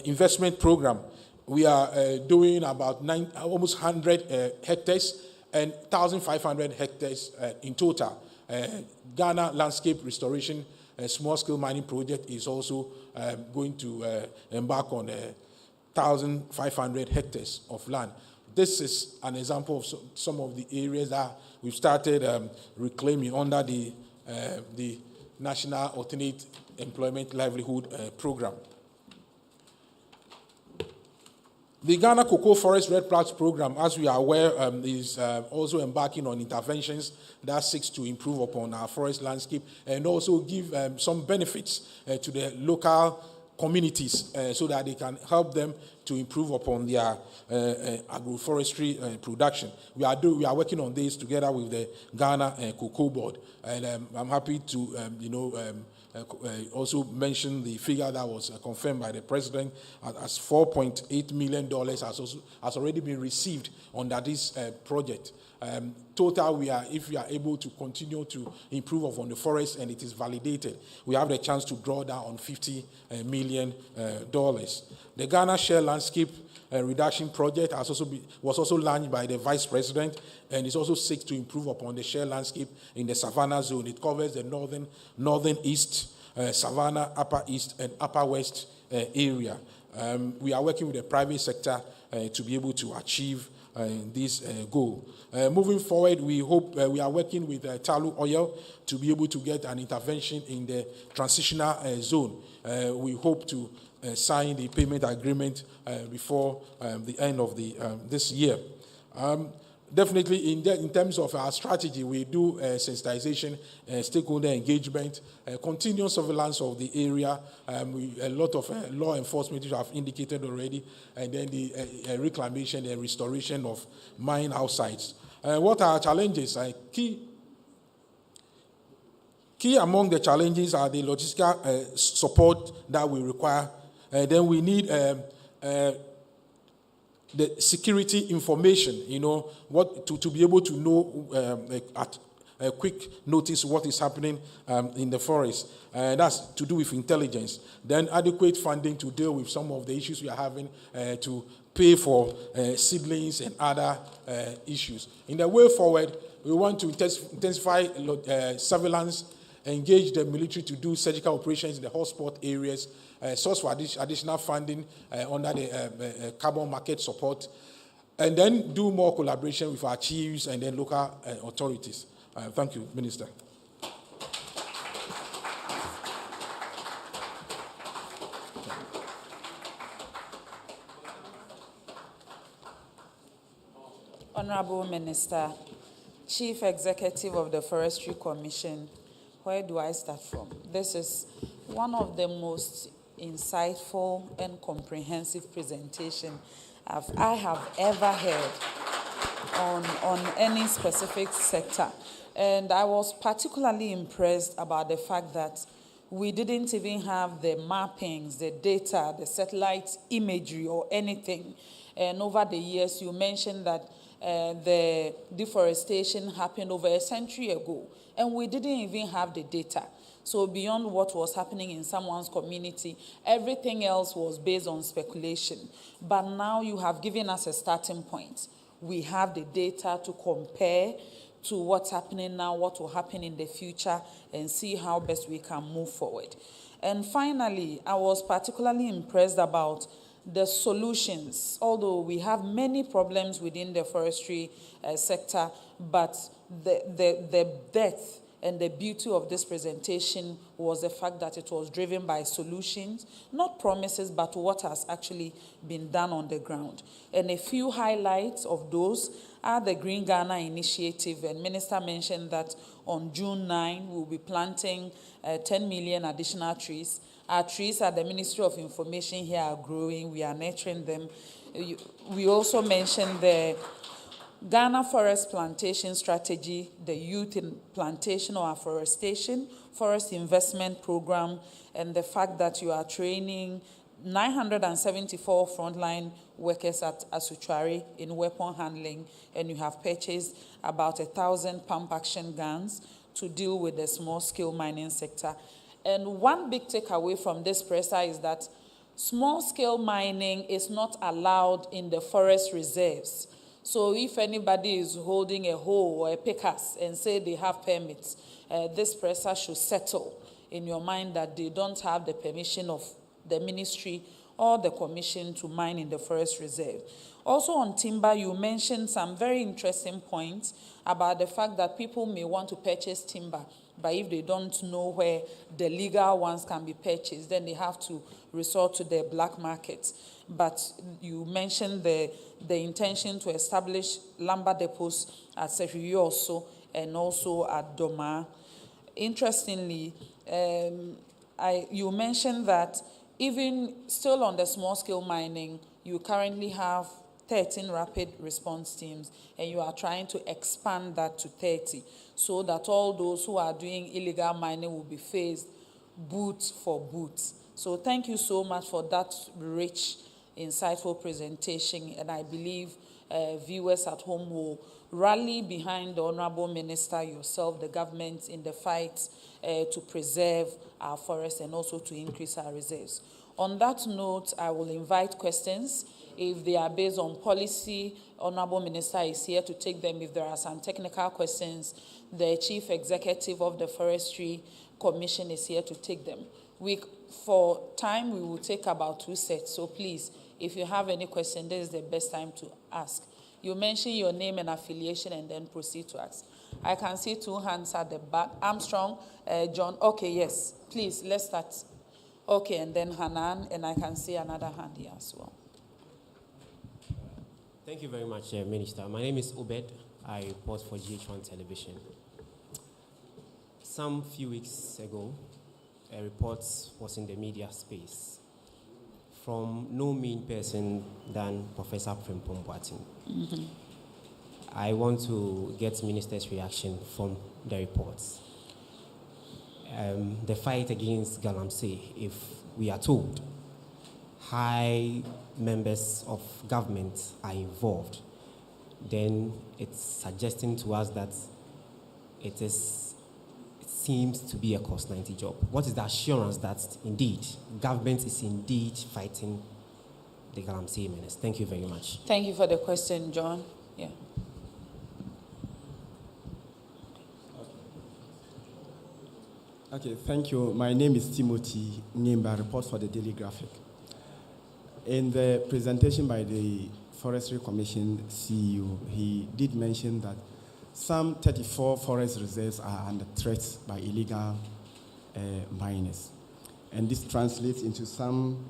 investment program, we are doing about almost 100 hectares and 1,500 hectares in total. Ghana Landscape Restoration Small-Scale Mining Project is also going to embark on 1,500 hectares of land. This is an example of some of the areas that we've started reclaiming under the National Alternate Employment Livelihood Program. The Ghana Cocoa Forest Red Plots Program, as we are aware, is also embarking on interventions that seeks to improve upon our forest landscape and also give some benefits to the local communities so that they can help them to improve upon their agroforestry production. We are working on this together with the Ghana Cocoa Board, and I'm happy to also mention the figure that was confirmed by the President as $4.8 million has already been received under this project. Total, if we are able to continue to improve upon the forest and it is validated, we have the chance to draw down on $50 million. The Ghana Shale Landscape Reduction Project was also launched by the Vice President, and it also seeks to improve upon the shale landscape in the Savannah Zone. It covers the northern east, Savannah, Upper East, and Upper West area. We are working with the private sector to be able to achieve this goal. Moving forward, we hope we are working with Talu Oil to be able to get an intervention in the transitional zone. We hope to sign the payment agreement before the end of this year. Definitely, in terms of our strategy, we do sensitization, stakeholder engagement, continuous surveillance of the area. A lot of law enforcement, which I've indicated already, and then the reclamation and restoration of mine outsides. What are our challenges? Key among the challenges are the logistical support that we require. Then we need the security information, what to be able to know at a quick notice what is happening in the forest. That's to do with intelligence. Then adequate funding to deal with some of the issues we are having, to pay for seedlings and other issues. In the way forward, we want to intensify surveillance, engage the military to do surgical operations in the hotspot areas, source for additional funding under the carbon market support, and then do more collaboration with our chiefs and then local authorities. Thank you, Minister. Honorable Minister, Chief Executive of the Forestry Commission, where do I start from? This is one of the most insightful and comprehensive presentation I have ever heard on any specific sector. And I was particularly impressed about the fact that we didn't even have the mappings, the data, the satellite imagery or anything. And over the years, you mentioned that the deforestation happened over a century ago, and we didn't even have the data. So beyond what was happening in someone's community, everything else was based on speculation. But now you have given us a starting point. We have the data to compare to what's happening now, what will happen in the future, and see how best we can move forward. And finally, I was particularly impressed about the solutions. Although we have many problems within the forestry sector, but the depth and the beauty of this presentation was the fact that it was driven by solutions, not promises, but what has actually been done on the ground. And a few highlights of those are the Green Ghana initiative. And Minister mentioned that on June 9, we'll be planting 10 million additional trees. Our trees at the Ministry of Information here are growing. We are nurturing them. We also mentioned the Ghana Forest Plantation Strategy, the Youth in Plantation or Afforestation Forest Investment Program, and the fact that you are training 974 frontline workers at Asuchari in weapon handling, and you have purchased about 1,000 pump action guns to deal with the small-scale mining sector. And one big takeaway from this presser is that small-scale mining is not allowed in the forest reserves. So if anybody is holding a hoe or a pickaxe and say they have permits, this presser should settle in your mind that they don't have the permission of the ministry or the commission to mine in the forest reserve. Also on timber, you mentioned some very interesting points about the fact that people may want to purchase timber, but if they don't know where the legal ones can be purchased, then they have to resort to the black market. But you mentioned the intention to establish lumber depots at Serioso and also at Doma. Interestingly, you mentioned that even still on the small-scale mining, you currently have 13 rapid response teams, and you are trying to expand that to 30, so that all those who are doing illegal mining will be faced boot for boot. So thank you so much for that rich, insightful presentation, and I believe viewers at home will rally behind the Honorable Minister, yourself, the government, in the fight to preserve our forests and also to increase our reserves. On that note, I will invite questions. If they are based on policy, Honorable Minister is here to take them. If there are some technical questions, the Chief Executive of the Forestry Commission is here to take them. For time, we will take about 2 sets. So please, if you have any question, this is the best time to ask. You mention your name and affiliation and then proceed to ask. I can see 2 hands at the back. Armstrong, John. Okay, yes. Please, let's start. Okay, and then Hanan, and I can see another hand here as well. Thank you very much, Minister. My name is Obed. I report for GH1 Television. Some few weeks ago, a report was in the media space from no mean person than Professor Frimpong Boateng. Mm-hmm. I want to get Minister's reaction from the reports. The fight against Galamsey, if we are told high members of government are involved, then it's suggesting to us that it seems to be a cost-90 job. What is the assurance that indeed government is indeed fighting the Galamsey menace? Thank you very much. Thank you for the question, John. Yeah. Okay, thank you. My name is Timothy Nimba, I report for the Daily Graphic. In the presentation by the Forestry Commission CEO, he did mention that some 34 forest reserves are under threat by illegal miners. And this translates into some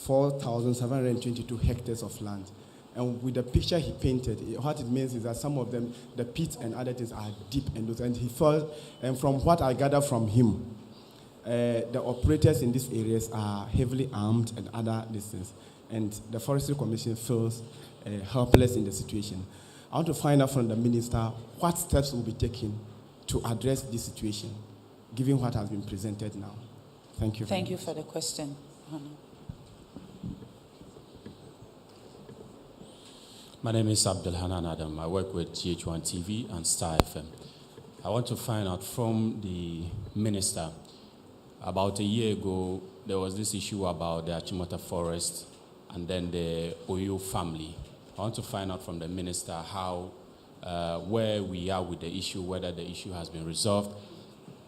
4,722 hectares of land. And with the picture he painted, what it means is that some of them, the pits and other things are deep in those. And he felt, and from what I gather from him, the operators in these areas are heavily armed and other distance. And the Forestry Commission feels helpless in the situation. I want to find out from the minister what steps will be taken to address this situation, given what has been presented now. Thank you. Thank you for the question, Hannah. My name is Abdul Hanan Adam. I work with GH1 TV and Star FM. I want to find out from the minister, about a year ago, there was this issue about the Achimota Forest and then the Oyo family. I want to find out from the minister how, where we are with the issue, whether the issue has been resolved.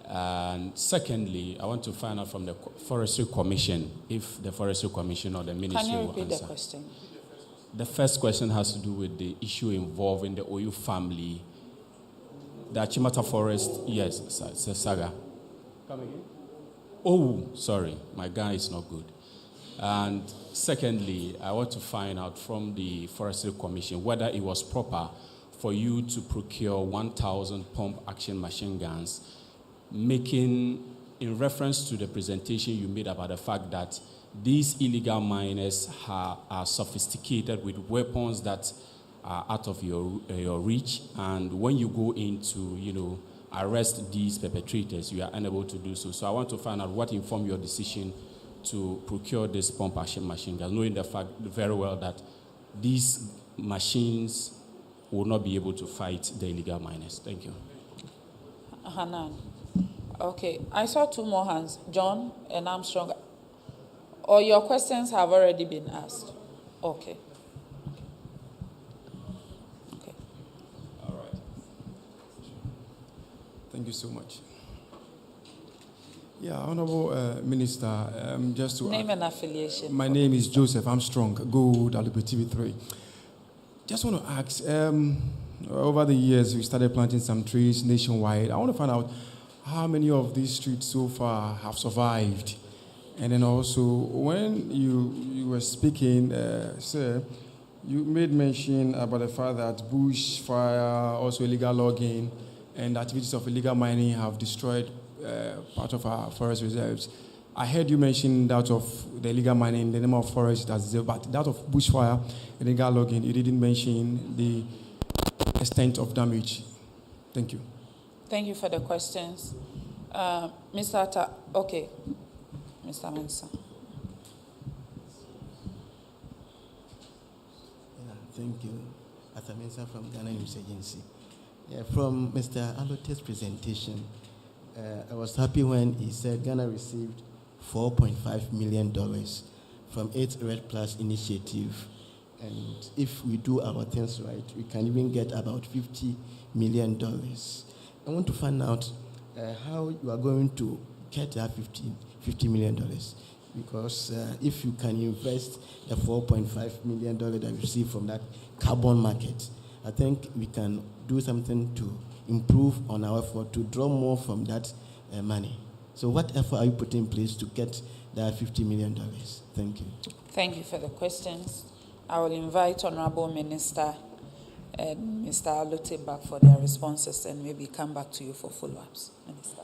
And secondly, I want to find out from the Forestry Commission, if the Forestry Commission or the ministry will answer. Can you repeat the question? The first question has to do with the issue involving the Oyo family. The Achimota Forest, yes, it's a saga. Come again? Oh, sorry, my guy is not good. And secondly, I want to find out from the Forestry Commission whether it was proper for you to procure 1,000 pump-action machine guns, making, in reference to the presentation you made about the fact that these illegal miners are sophisticated with weapons that are out of your reach, and when you go into, arrest these perpetrators, you are unable to do so. So I want to find out what informed your decision to procure this pump-action machine guns, knowing the fact very well that these machines will not be able to fight the illegal miners. Thank you. Hanan. Okay, I saw 2 more hands, John and Armstrong. Or your questions have already been asked? Okay. Okay. All right. Thank you so much. Yeah, Honorable Minister, just to... Name and affiliation. My name is Joseph Armstrong, Gold, Alibi TV3. Just want to ask, over the years, we started planting some trees nationwide. I want to find out how many of these trees so far have survived. And then also, when you were speaking, sir, you made mention about the fact that bushfire, also illegal logging, and activities of illegal mining have destroyed part of our forest reserves. I heard you mention that of the illegal mining, the number of forests that's there, but that of bushfire, illegal logging, you didn't mention the extent of damage. Thank you. Thank you for the questions. Mr. Atta, okay. Mr. Mensah. Thank you. Atta Mensah from Ghana News Agency. From Mr. Alote's presentation, I was happy when he said Ghana received $4.5 million from its RED Plus initiative And if we do our things right, we can even get about $50 million. I want to find out how you are going to get that $50 million. Because if you can invest the $4.5 million that we receive from that carbon market, I think we can do something to improve on our effort to draw more from that money. So what effort are you putting in place to get that $50 million? Thank you. Thank you for the questions. I will invite Honorable Minister and Mr. Alote back for their responses and maybe come back to you for follow-ups. Minister.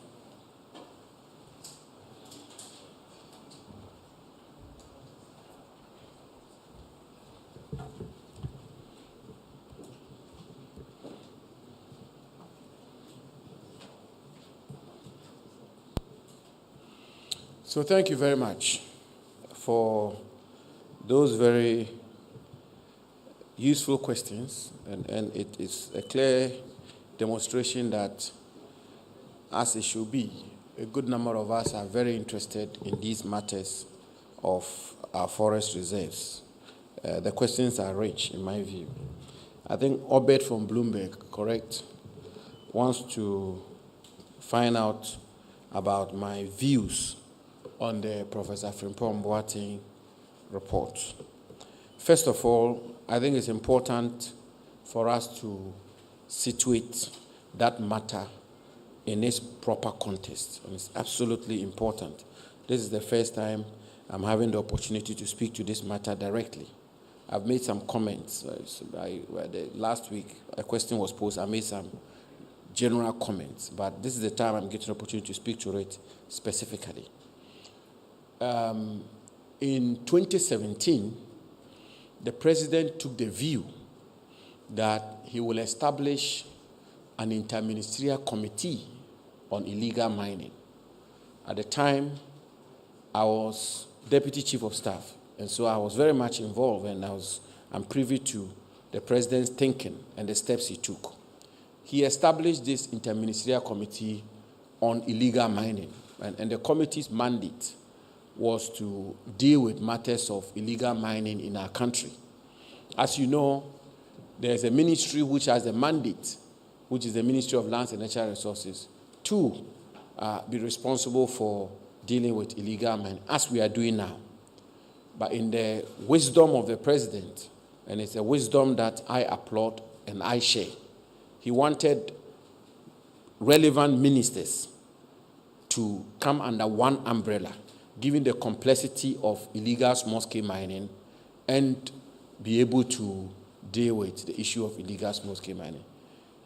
So thank you very much for those very useful questions, and it is a clear demonstration that, as it should be, a good number of us are very interested in these matters of our forest reserves. The questions are rich, in my view. I think Obed from Bloomberg, correct, wants to find out about my views on the Professor Frimpong Boateng report. First of all, I think it's important for us to situate that matter in its proper context, and it's absolutely important. This is the first time I'm having the opportunity to speak to this matter directly. I've made some comments. Last week, a question was posed. I made some general comments, but this is the time I'm getting an opportunity to speak to it specifically. In 2017, the president took the view that he will establish an interministerial committee on illegal mining. At the time, I was deputy chief of staff, and so I was very much involved, and I'm privy to the president's thinking and the steps he took. He established this interministerial committee on illegal mining, and the committee's mandate was to deal with matters of illegal mining in our country. As you know, there's a ministry which has a mandate, which is the Ministry of Lands and Natural Resources, to be responsible for dealing with illegal mining, as we are doing now. But in the wisdom of the president, and it's a wisdom that I applaud and I share, he wanted relevant ministers to come under one umbrella, given the complexity of illegal small-scale mining, and be able to deal with the issue of illegal small-scale mining.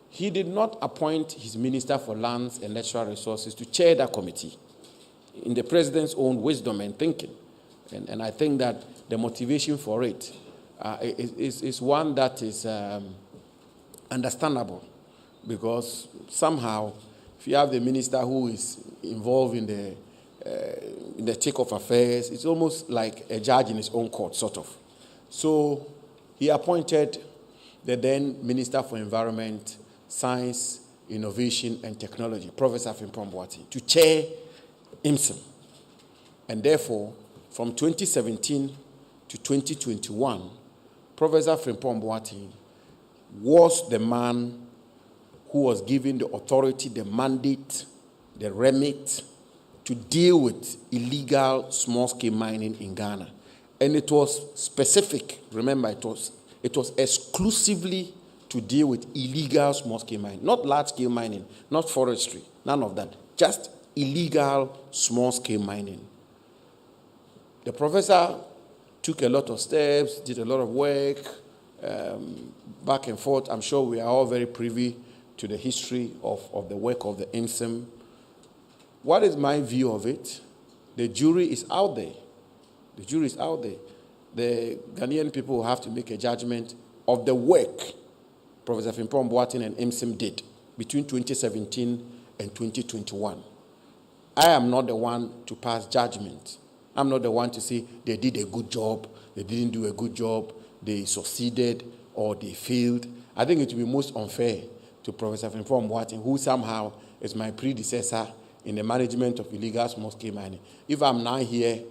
He did not appoint his Minister for Lands and Natural Resources to chair that committee in the president's own wisdom and thinking. And I think that the motivation for it is one that is understandable, because somehow, if you have the minister who is involved in the thick of affairs, it's almost like a judge in his own court, sort of. So he appointed the then Minister for Environment, Science, Innovation, and Technology, Professor Frimpong Boateng, to chair IMSM. And therefore, from 2017 to 2021, Professor Frimpong Boateng was the man who was given the authority, the mandate, the remit to deal with illegal small-scale mining in Ghana. And it was specific. Remember, it was exclusively to deal with illegal small-scale mining, not large-scale mining, not forestry, none of that, just illegal small-scale mining. The professor took a lot of steps, did a lot of work, back and forth. I'm sure we are all very privy to the history of the work of the IMSM. What is my view of it? The jury is out there. The jury is out there. The Ghanaian people will have to make a judgment of the work Professor Frimpong Boateng and IMSM did between 2017 and 2021. I am not the one to pass judgment. I'm not the one to say they did a good job, they didn't do a good job, they succeeded, or they failed. I think it would be most unfair to Professor Frimpong Boateng, who somehow is my predecessor in the management of illegal small-scale mining. If I'm now here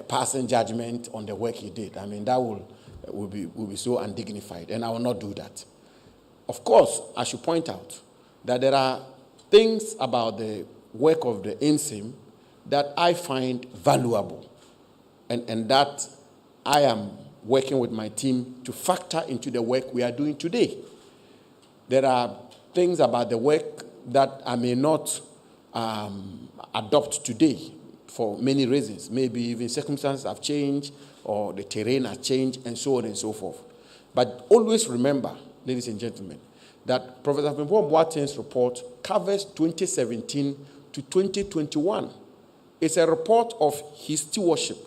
passing judgment on the work he did, I mean, that will will be so undignified, and I will not do that. Of course, I should point out that there are things about the work of the INSEM that I find valuable, and that I am working with my team to factor into the work we are doing today. There are things about the work that I may not adopt today for many reasons. Maybe even circumstances have changed or the terrain has changed and so on and so forth. But always remember, ladies and gentlemen, that Professor Frimpong Boateng's report covers 2017 to 2021. It's a report of his stewardship,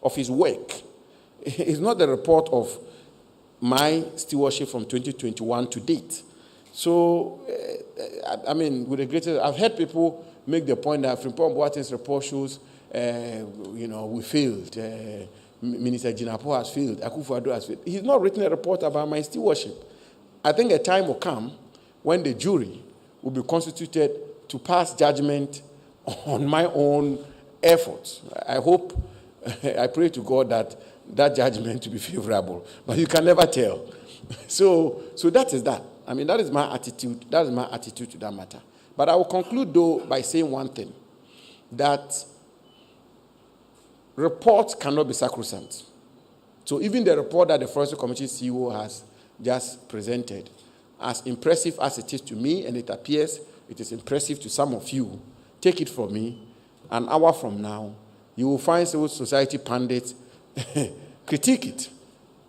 of his work. It's not the report of my stewardship from 2021 to date. So, I mean, with the greatest, I've heard people make the point that Frimpong Boateng's report shows, we failed. Minister Jinapor has failed. Akufo-Addo has failed. He's not written a report about my stewardship. I think a time will come when the jury will be constituted to pass judgment on my own efforts. I hope, I pray to God that judgment to be favorable, but you can never tell. So that is that. I mean, that is my attitude. That is my attitude to that matter. But I will conclude, though, by saying one thing, that reports cannot be sacrosanct. So even the report that the Forestry Commission CEO has just presented, as impressive as it is to me, and it appears it is impressive to some of you, take it from me, an hour from now, you will find civil society pundits critique it,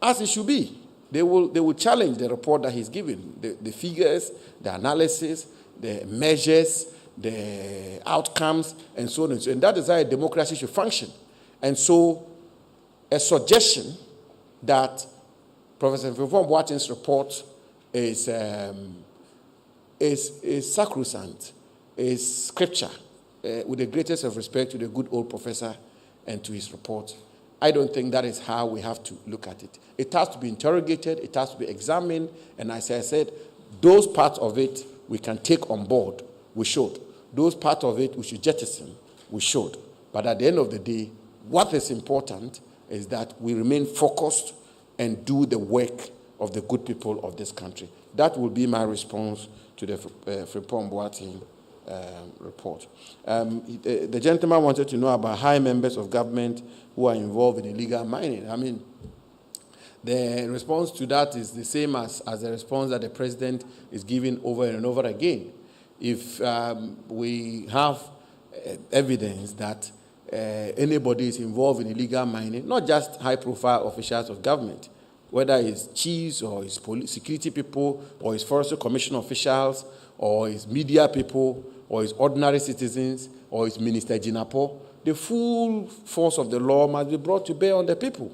as it should be. They will challenge the report that he's given, the figures, the analysis, the measures, the outcomes, and so on and so on. And that is how a democracy should function. And so, a suggestion that Professor Frimpong Boateng's report is sacrosanct, is scripture, with the greatest of respect to the good old professor and to his report. I don't think that is how we have to look at it. It has to be interrogated, it has to be examined, and as I said, those parts of it we can take on board, we should. Those parts of it we should jettison, we should. But at the end of the day, what is important is that we remain focused and do the work of the good people of this country. That will be my response to the Frimpong Boateng report. The gentleman wanted to know about high members of government who are involved in illegal mining. I mean, the response to that is the same as the response that the president is giving over and over again. If we have evidence that anybody is involved in illegal mining, not just high-profile officials of government, whether it's chiefs or it's security people or it's Forestry Commission officials or it's media people or it's ordinary citizens or it's Minister Jinapor, the full force of the law must be brought to bear on the people.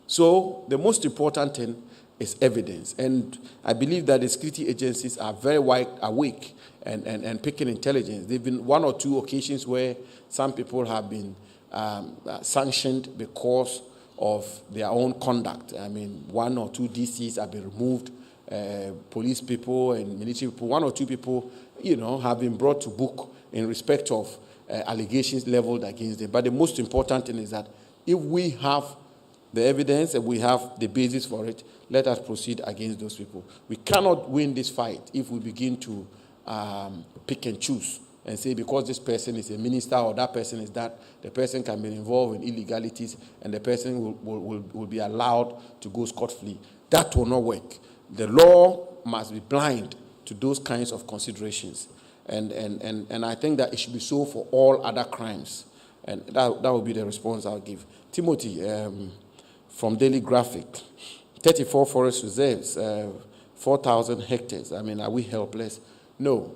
So the most important thing is evidence. And I believe that the security agencies are very wide awake and picking intelligence. There have been one or two occasions where some people have been sanctioned because of their own conduct. I mean, one or two DCs have been removed, police people and military people, one or two people, have been brought to book in respect of allegations leveled against them. But the most important thing is that if we have the evidence and we have the basis for it, let us proceed against those people. We cannot win this fight if we begin to pick and choose and say because this person is a minister or that person is that, the person can be involved in illegalities and the person will be allowed to go scot-free. That will not work. The law must be blind to those kinds of considerations. And I think that it should be so for all other crimes. And that will be the response I'll give. Timothy, from Daily Graphic, 34 forest reserves, 4,000 hectares. I mean, are we helpless? No,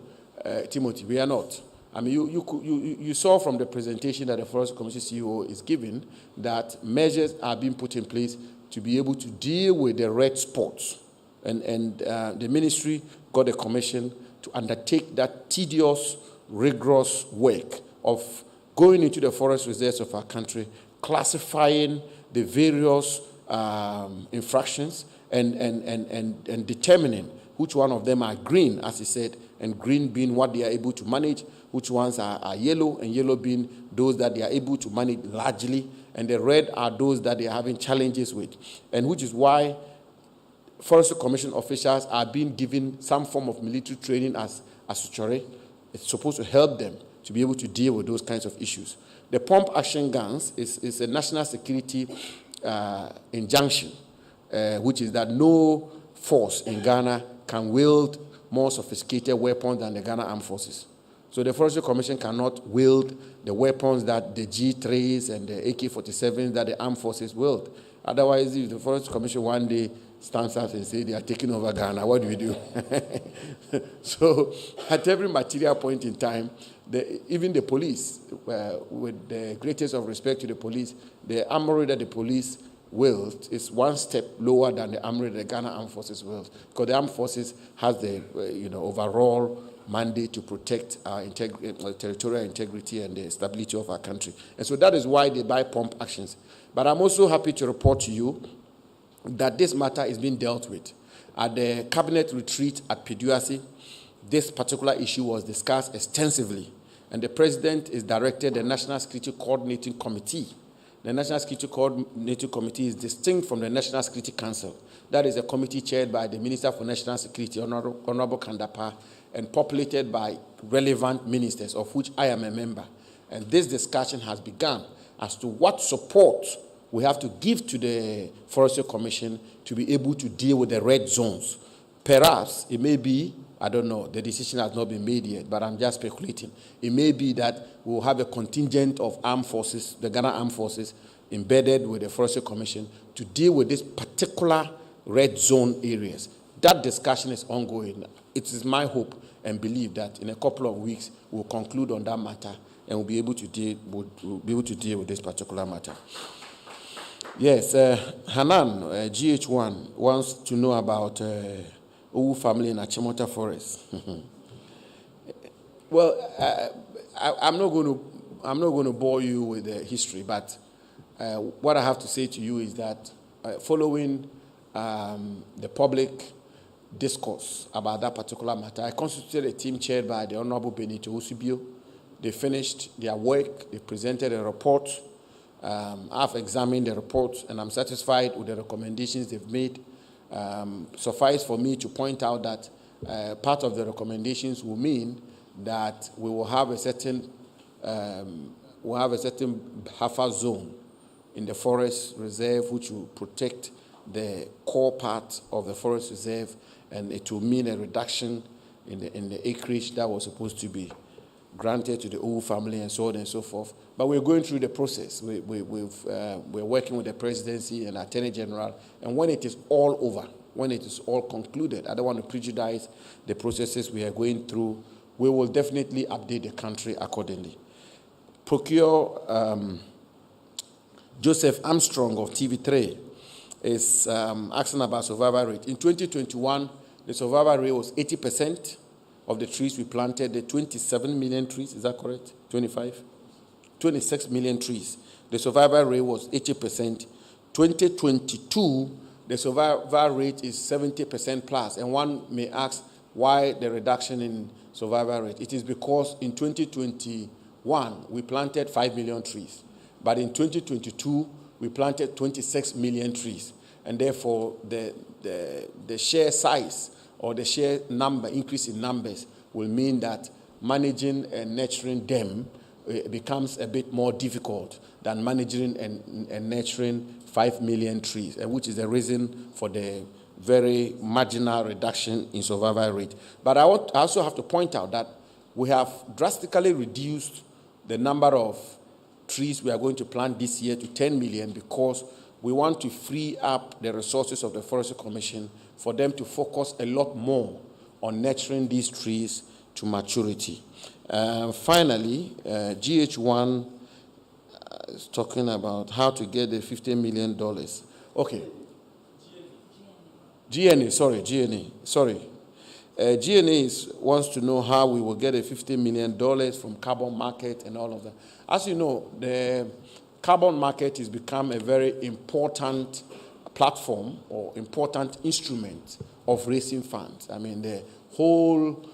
Timothy, we are not. I mean, you saw from the presentation that the Forest Commission CEO is giving that measures are being put in place to be able to deal with the red spots. And the ministry got a commission to undertake that tedious, rigorous work of going into the forest reserves of our country, classifying the various infractions and determining which one of them are green, as he said, and green being what they are able to manage, which ones are yellow, and yellow being those that they are able to manage largely, and the red are those that they are having challenges with, and which is why Forestry Commission officials are being given some form of military training as Suchore. It's supposed to help them to be able to deal with those kinds of issues. The pump action guns is a national security injunction, which is that no force in Ghana can wield more sophisticated weapons than the Ghana Armed Forces. So the Forestry Commission cannot wield the weapons that the G3s and the AK-47s that the Armed Forces wield. Otherwise, if the Forestry Commission one day stands up and says they are taking over Ghana, what do we do? So at every material point in time, even the police, with the greatest of respect to the police, the armory that the police wield is one step lower than the armory that the Ghana Armed Forces wield, because the Armed Forces has the overall mandate to protect our territorial integrity and the stability of our country. And so that is why they buy pump actions. But I'm also happy to report to you that this matter is being dealt with. At the cabinet retreat at Peduasi, this particular issue was discussed extensively, and the president is directed the National Security Coordinating Committee. The National Security Coordinating Committee is distinct from the National Security Council. That is a committee chaired by the Minister for National Security, Honorable Kandapa, and populated by relevant ministers, of which I am a member. And this discussion has begun as to what support we have to give to the Forestry Commission to be able to deal with the red zones. Perhaps it may be, I don't know, the decision has not been made yet, but I'm just speculating. It may be that we'll have a contingent of armed forces, the Ghana Armed Forces, embedded with the Forestry Commission to deal with these particular red zone areas. That discussion is ongoing. It is my hope and belief that in a couple of weeks we'll conclude on that matter and we'll be able to deal with this particular matter. Yes, Hanan, GH1, wants to know about Owu family in Achimota Forest. Well, I'm not going to bore you with the history, but what I have to say to you is that following the public discourse about that particular matter, I constituted a team chaired by the Honorable Benito Usibio. They finished their work. They presented a report. I've examined the report, and I'm satisfied with the recommendations they've made. Suffice for me to point out that part of the recommendations will mean that we will have a certain buffer zone in the forest reserve, which will protect the core part of the forest reserve, and it will mean a reduction in the acreage that was supposed to be granted to the Owu family and so on and so forth. But we're going through the process. We're working with the presidency and Attorney General, and when it is all over, when it is all concluded, I don't want to prejudice the processes we are going through, we will definitely update the country accordingly. Procure Joseph Armstrong of TV3 is asking about survival rate. In 2021, the survival rate was 80% of the trees we planted, the 27 million trees, is that correct? 26 million trees. The survival rate was 80%. 2022, the survival rate is 70% plus. And one may ask why the reduction in survival rate. It is because in 2021, we planted 5 million trees. But in 2022, we planted 26 million trees. And therefore, the share size or the share number, increase in numbers, will mean that managing and nurturing them becomes a bit more difficult than managing and nurturing 5 million trees, which is the reason for the very marginal reduction in survival rate. But I also have to point out that we have drastically reduced the number of trees we are going to plant this year to 10 million because we want to free up the resources of the Forestry Commission for them to focus a lot more on nurturing these trees to maturity. Finally, GH1 is talking about how to get the $15 million. Okay. GNA. GNA wants to know how we will get a $15 million from carbon market and all of that. As you know, the carbon market has become a very important platform or important instrument of raising funds. I mean, the whole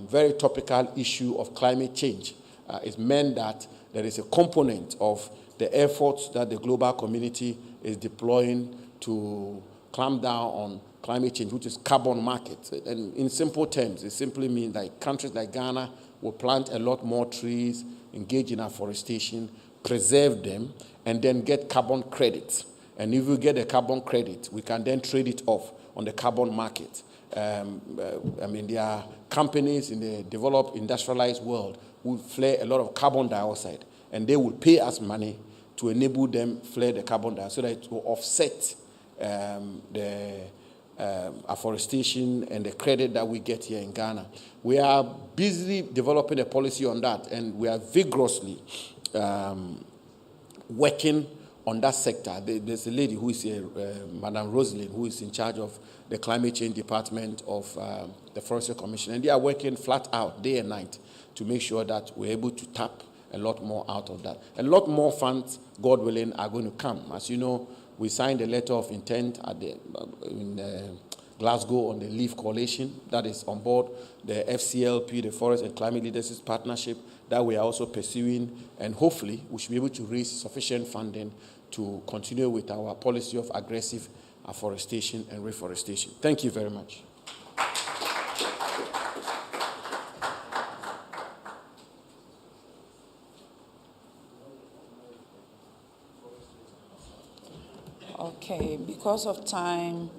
very topical issue of climate change is meant that there is a component of the efforts that the global community is deploying to clamp down on climate change, which is carbon market. And in simple terms, it simply means that countries like Ghana will plant a lot more trees, engage in afforestation, preserve them, and then get carbon credits. And if we get a carbon credit, we can then trade it off on the carbon market. There are companies in the developed, industrialized world who flare a lot of carbon dioxide, and they will pay us money to enable them flare the carbon dioxide so that it will offset the afforestation and the credit that we get here in Ghana. We are busy developing a policy on that, and we are vigorously working on that sector. There's a lady who is here, Madam Rosalind, who is in charge of the climate change department of the Forestry Commission, and they are working flat out day and night to make sure that we're able to tap a lot more out of that. A lot more funds, God willing, are going to come. As you know, we signed a letter of intent at in Glasgow on the LEAF Coalition that is on board, the FCLP, the Forest and Climate Leadership Partnership, that we are also pursuing, and hopefully we should be able to raise sufficient funding to continue with our policy of aggressive afforestation and reforestation. Thank you very much. Okay, because of time,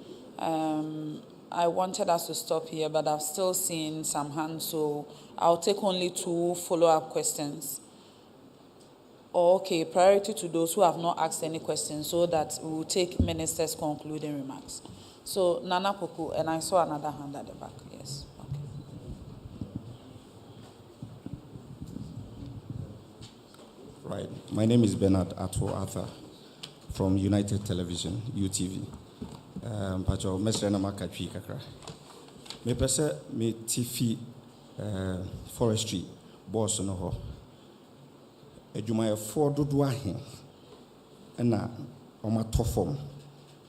I wanted us to stop here, but I've still seen some hands, so I'll take only 2 follow-up questions. Okay, priority to those who have not asked any questions, so that we will take Minister's concluding remarks. So, Nana Poku, and I saw another hand at the back. Yes. Okay. Right. My name is Bernard Atwo Arthur from United Television, UTV. Pacho mesre na makatwi kakra. Me pese me TV forestry boss no ho. Adwumayefo dodo ahe na omatofom.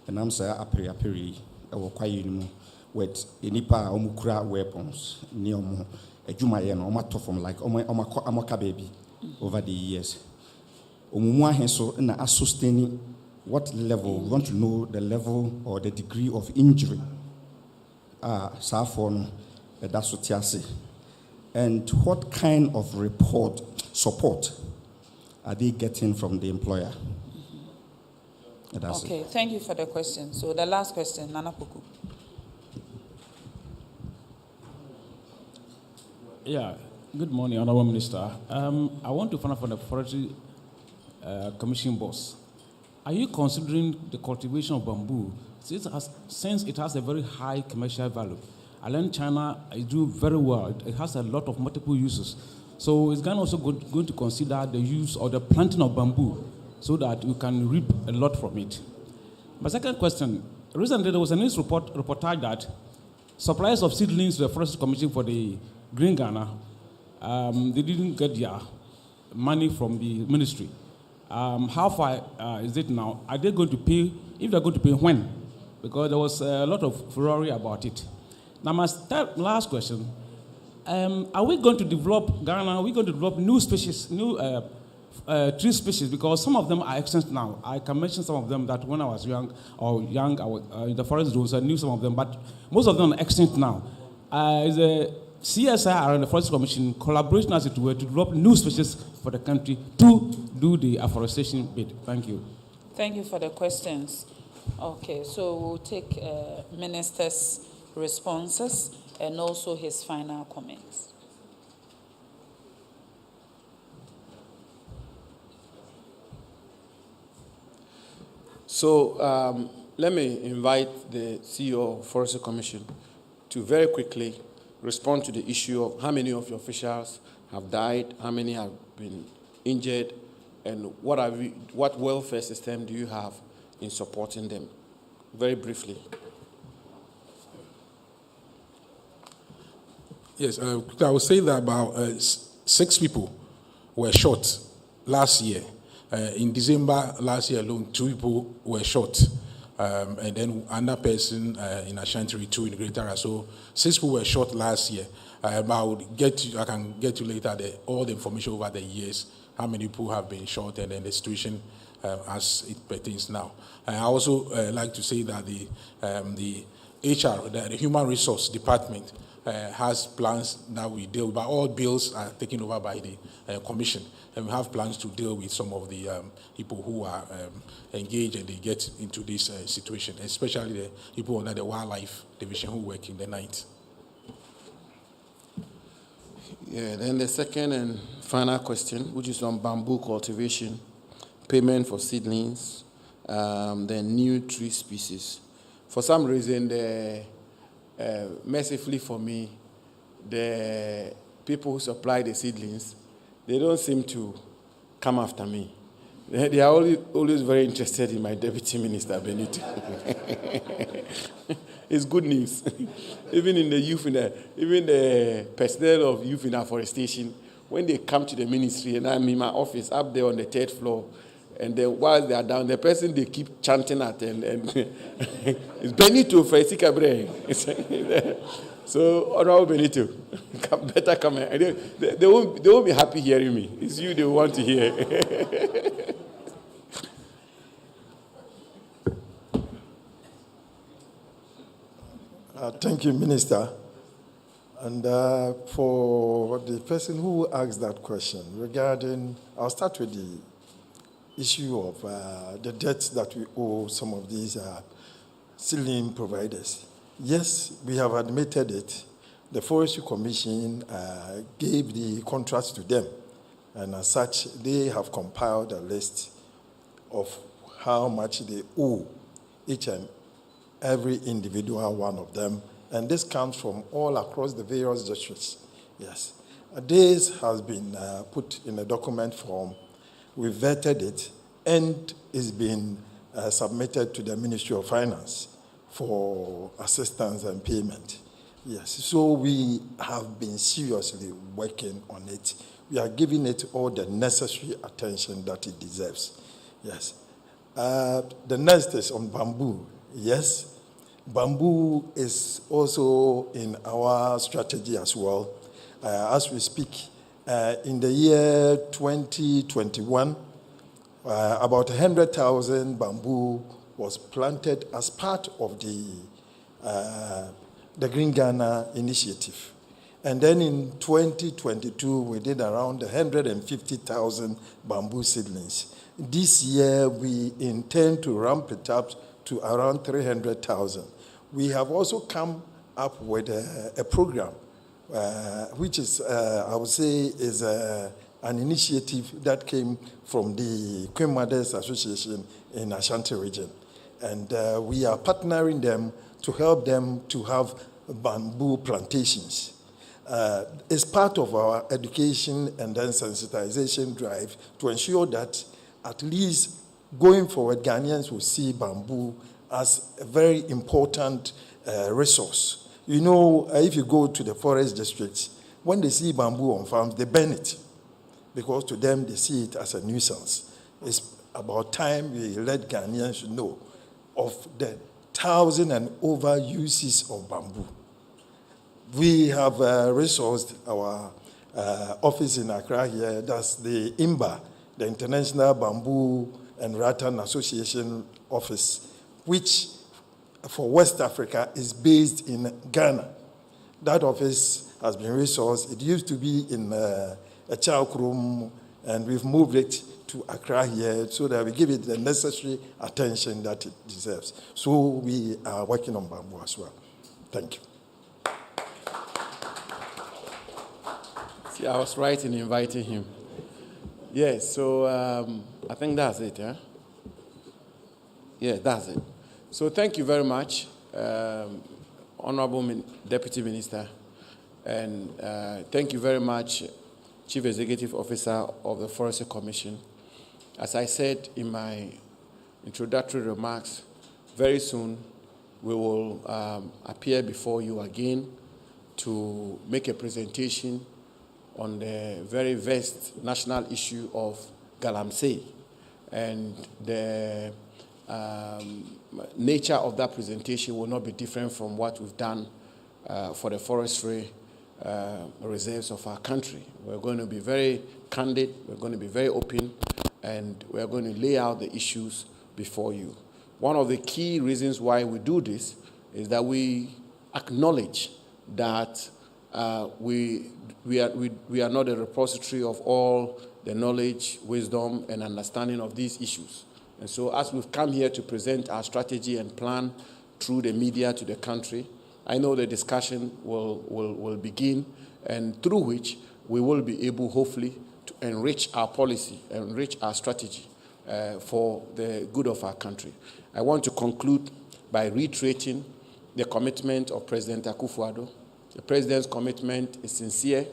Enam say aperi e wo kwaye ni mu with enipa omukura weapons ni omo adwumaye no omatofom like omaka baby over the years. Omumu ahe so na sustain what level? We want to know the level or the degree of injury. That's what I say. And what kind of support are they getting from the employer? Okay, thank you for the question. So the last question, Nana Poku. Yeah, good morning, Honorable Minister. I want to find out from the Forestry Commission boss. Are you considering the cultivation of bamboo, since it has a very high commercial value? I learned China do very well. It has a lot of multiple uses. So is Ghana also going to consider the use or the planting of bamboo so that we can reap a lot from it? My second question, recently there was a news reportage that suppliers of seedlings to the Forestry Commission for the Green Ghana, they didn't get their money from the ministry. How far is it now? Are they going to pay? If they're going to pay, when? Because there was a lot of furore about it. Now, my last question: are we going to develop Ghana? Are we going to develop new species, new tree species? Because some of them are extinct now. I can mention some of them that when I was young, I was in the forest zones, I knew some of them, but most of them are extinct now. Is a CSIR and the Forest Commission collaboration, as it were, to develop new species for the country to do the afforestation bit. Thank you. Thank you for the questions. Okay, so we'll take Minister's responses and also his final comments. So let me invite the CEO of Forestry Commission to very quickly respond to the issue of how many of your officials have died, how many have been injured, and what welfare system do you have in supporting them? Very briefly. Yes, I would say that about 6 people were shot last year. In December last year alone, 2 people were shot. And then another person in Ashanti, 2 in Greater. So 6 people were shot last year. I can get you later all the information over the years, how many people have been shot, and then the situation as it pertains now. I also like to say that the HR, the Human Resource Department, has plans that we deal with, but all bills are taken over by the Commission, and we have plans to deal with some of the people who are engaged and they get into this situation, especially the people under the Wildlife Division who work in the night. Yeah, then the second and final question, which is on bamboo cultivation, payment for seedlings, then new tree species. For some reason, mercifully for me, the people who supply the seedlings, they don't seem to come after me. They are always very interested in my Deputy Minister, Benito. It's good news. Even the personnel of youth in afforestation, when they come to the ministry and I'm in my office up there on the 3rd floor, and then while they are down, the person they keep chanting at and it's Benito Cabre. So, Honorable Benito, better come. They won't be happy hearing me. It's you they want to hear. Thank you, Minister. And for the person who asked that question regarding, I'll start with the issue of the debts that we owe some of these seedling providers. Yes, we have admitted it. The Forestry Commission gave the contracts to them, and as such, they have compiled a list of how much they owe each and every individual one of them, and this comes from all across the various districts. Yes. This has been put in a document form. We vetted it, and it's been submitted to the Ministry of Finance for assistance and payment. Yes, so we have been seriously working on it. We are giving it all the necessary attention that it deserves. Yes. The next is on bamboo. Yes, bamboo is also in our strategy as well. As we speak, in the year 2021, about 100,000 bamboo was planted as part of the Green Ghana initiative. And then in 2022, we did around 150,000 bamboo seedlings. This year, we intend to ramp it up to around 300,000. We have also come up with a program, which is, I would say, is an initiative that came from the Queen Mothers Association in Ashanti region. And we are partnering them to help them to have bamboo plantations. It's part of our education and then sensitization drive to ensure that at least going forward, Ghanaians will see bamboo as a very important resource. You know, if you go to the forest districts, when they see bamboo on farms, they burn it because to them they see it as a nuisance. It's about time we let Ghanaians know of the 1,000 and over uses of bamboo. We have resourced our office in Accra here, that's the IMBA, the International Bamboo and Rattan Association office, which for West Africa is based in Ghana. That office has been resourced. It used to be in a Chowk room, and we've moved it to Accra here so that we give it the necessary attention that it deserves. So we are working on bamboo as well. Thank you. See, I was right in inviting him. Yes, so I think that's it, yeah? Yeah, that's it. So thank you very much, Honorable Deputy Minister, and thank you very much, Chief Executive Officer of the Forestry Commission. As I said in my introductory remarks, very soon we will appear before you again to make a presentation on the very vast national issue of Galamsey. And the nature of that presentation will not be different from what we've done for the forestry reserves of our country. We're going to be very candid, we're going to be very open, and we're going to lay out the issues before you. One of the key reasons why we do this is that we acknowledge that we are not a repository of all the knowledge, wisdom, and understanding of these issues. And so as we've come here to present our strategy and plan through the media to the country, I know the discussion will begin, and through which we will be able, hopefully, to enrich our policy, enrich our strategy for the good of our country. I want to conclude by reiterating the commitment of President Akufo-Addo. The President's commitment is sincere,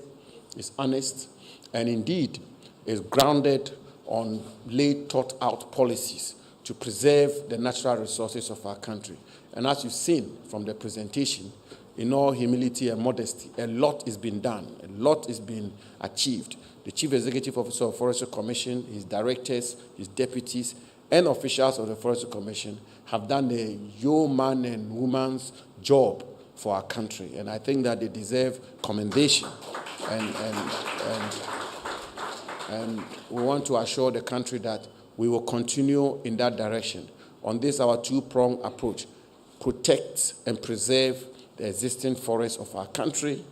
is honest, and indeed is grounded on late thought-out policies to preserve the natural resources of our country. And as you've seen from the presentation, in all humility and modesty, a lot is being done, a lot is being achieved. The Chief Executive Officer of Forestry Commission, his directors, his deputies, and officials of the Forestry Commission have done a yeoman and woman's job for our country. And I think that they deserve commendation. And we want to assure the country that we will continue in that direction. On this, our two-pronged approach: protect and preserve the existing forests of our country,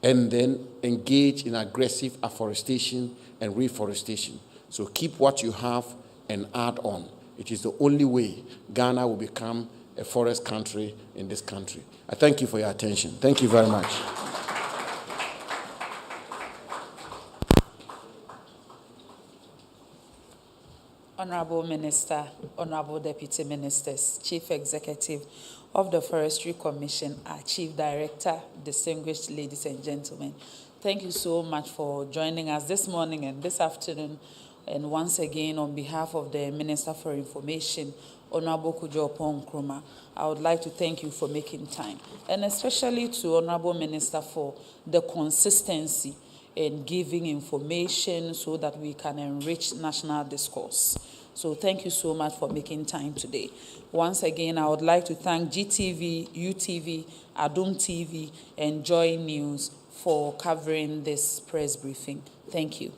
and then engage in aggressive afforestation and reforestation. So keep what you have and add on. It is the only way Ghana will become a forest country in this country. I thank you for your attention. Thank you very much. Honorable Minister, Honorable Deputy Ministers, Chief Executive of the Forestry Commission, our Chief Director, distinguished ladies and gentlemen, thank you so much for joining us this morning and this afternoon. And once again, on behalf of the Minister for Information, Honorable Kojo Oppong-Nkrumah, I would like to thank you for making time, and especially to Honorable Minister for the consistency in giving information so that we can enrich national discourse. So thank you so much for making time today. Once again, I would like to thank GTV, UTV, Adum TV, and Joy News for covering this press briefing. Thank you.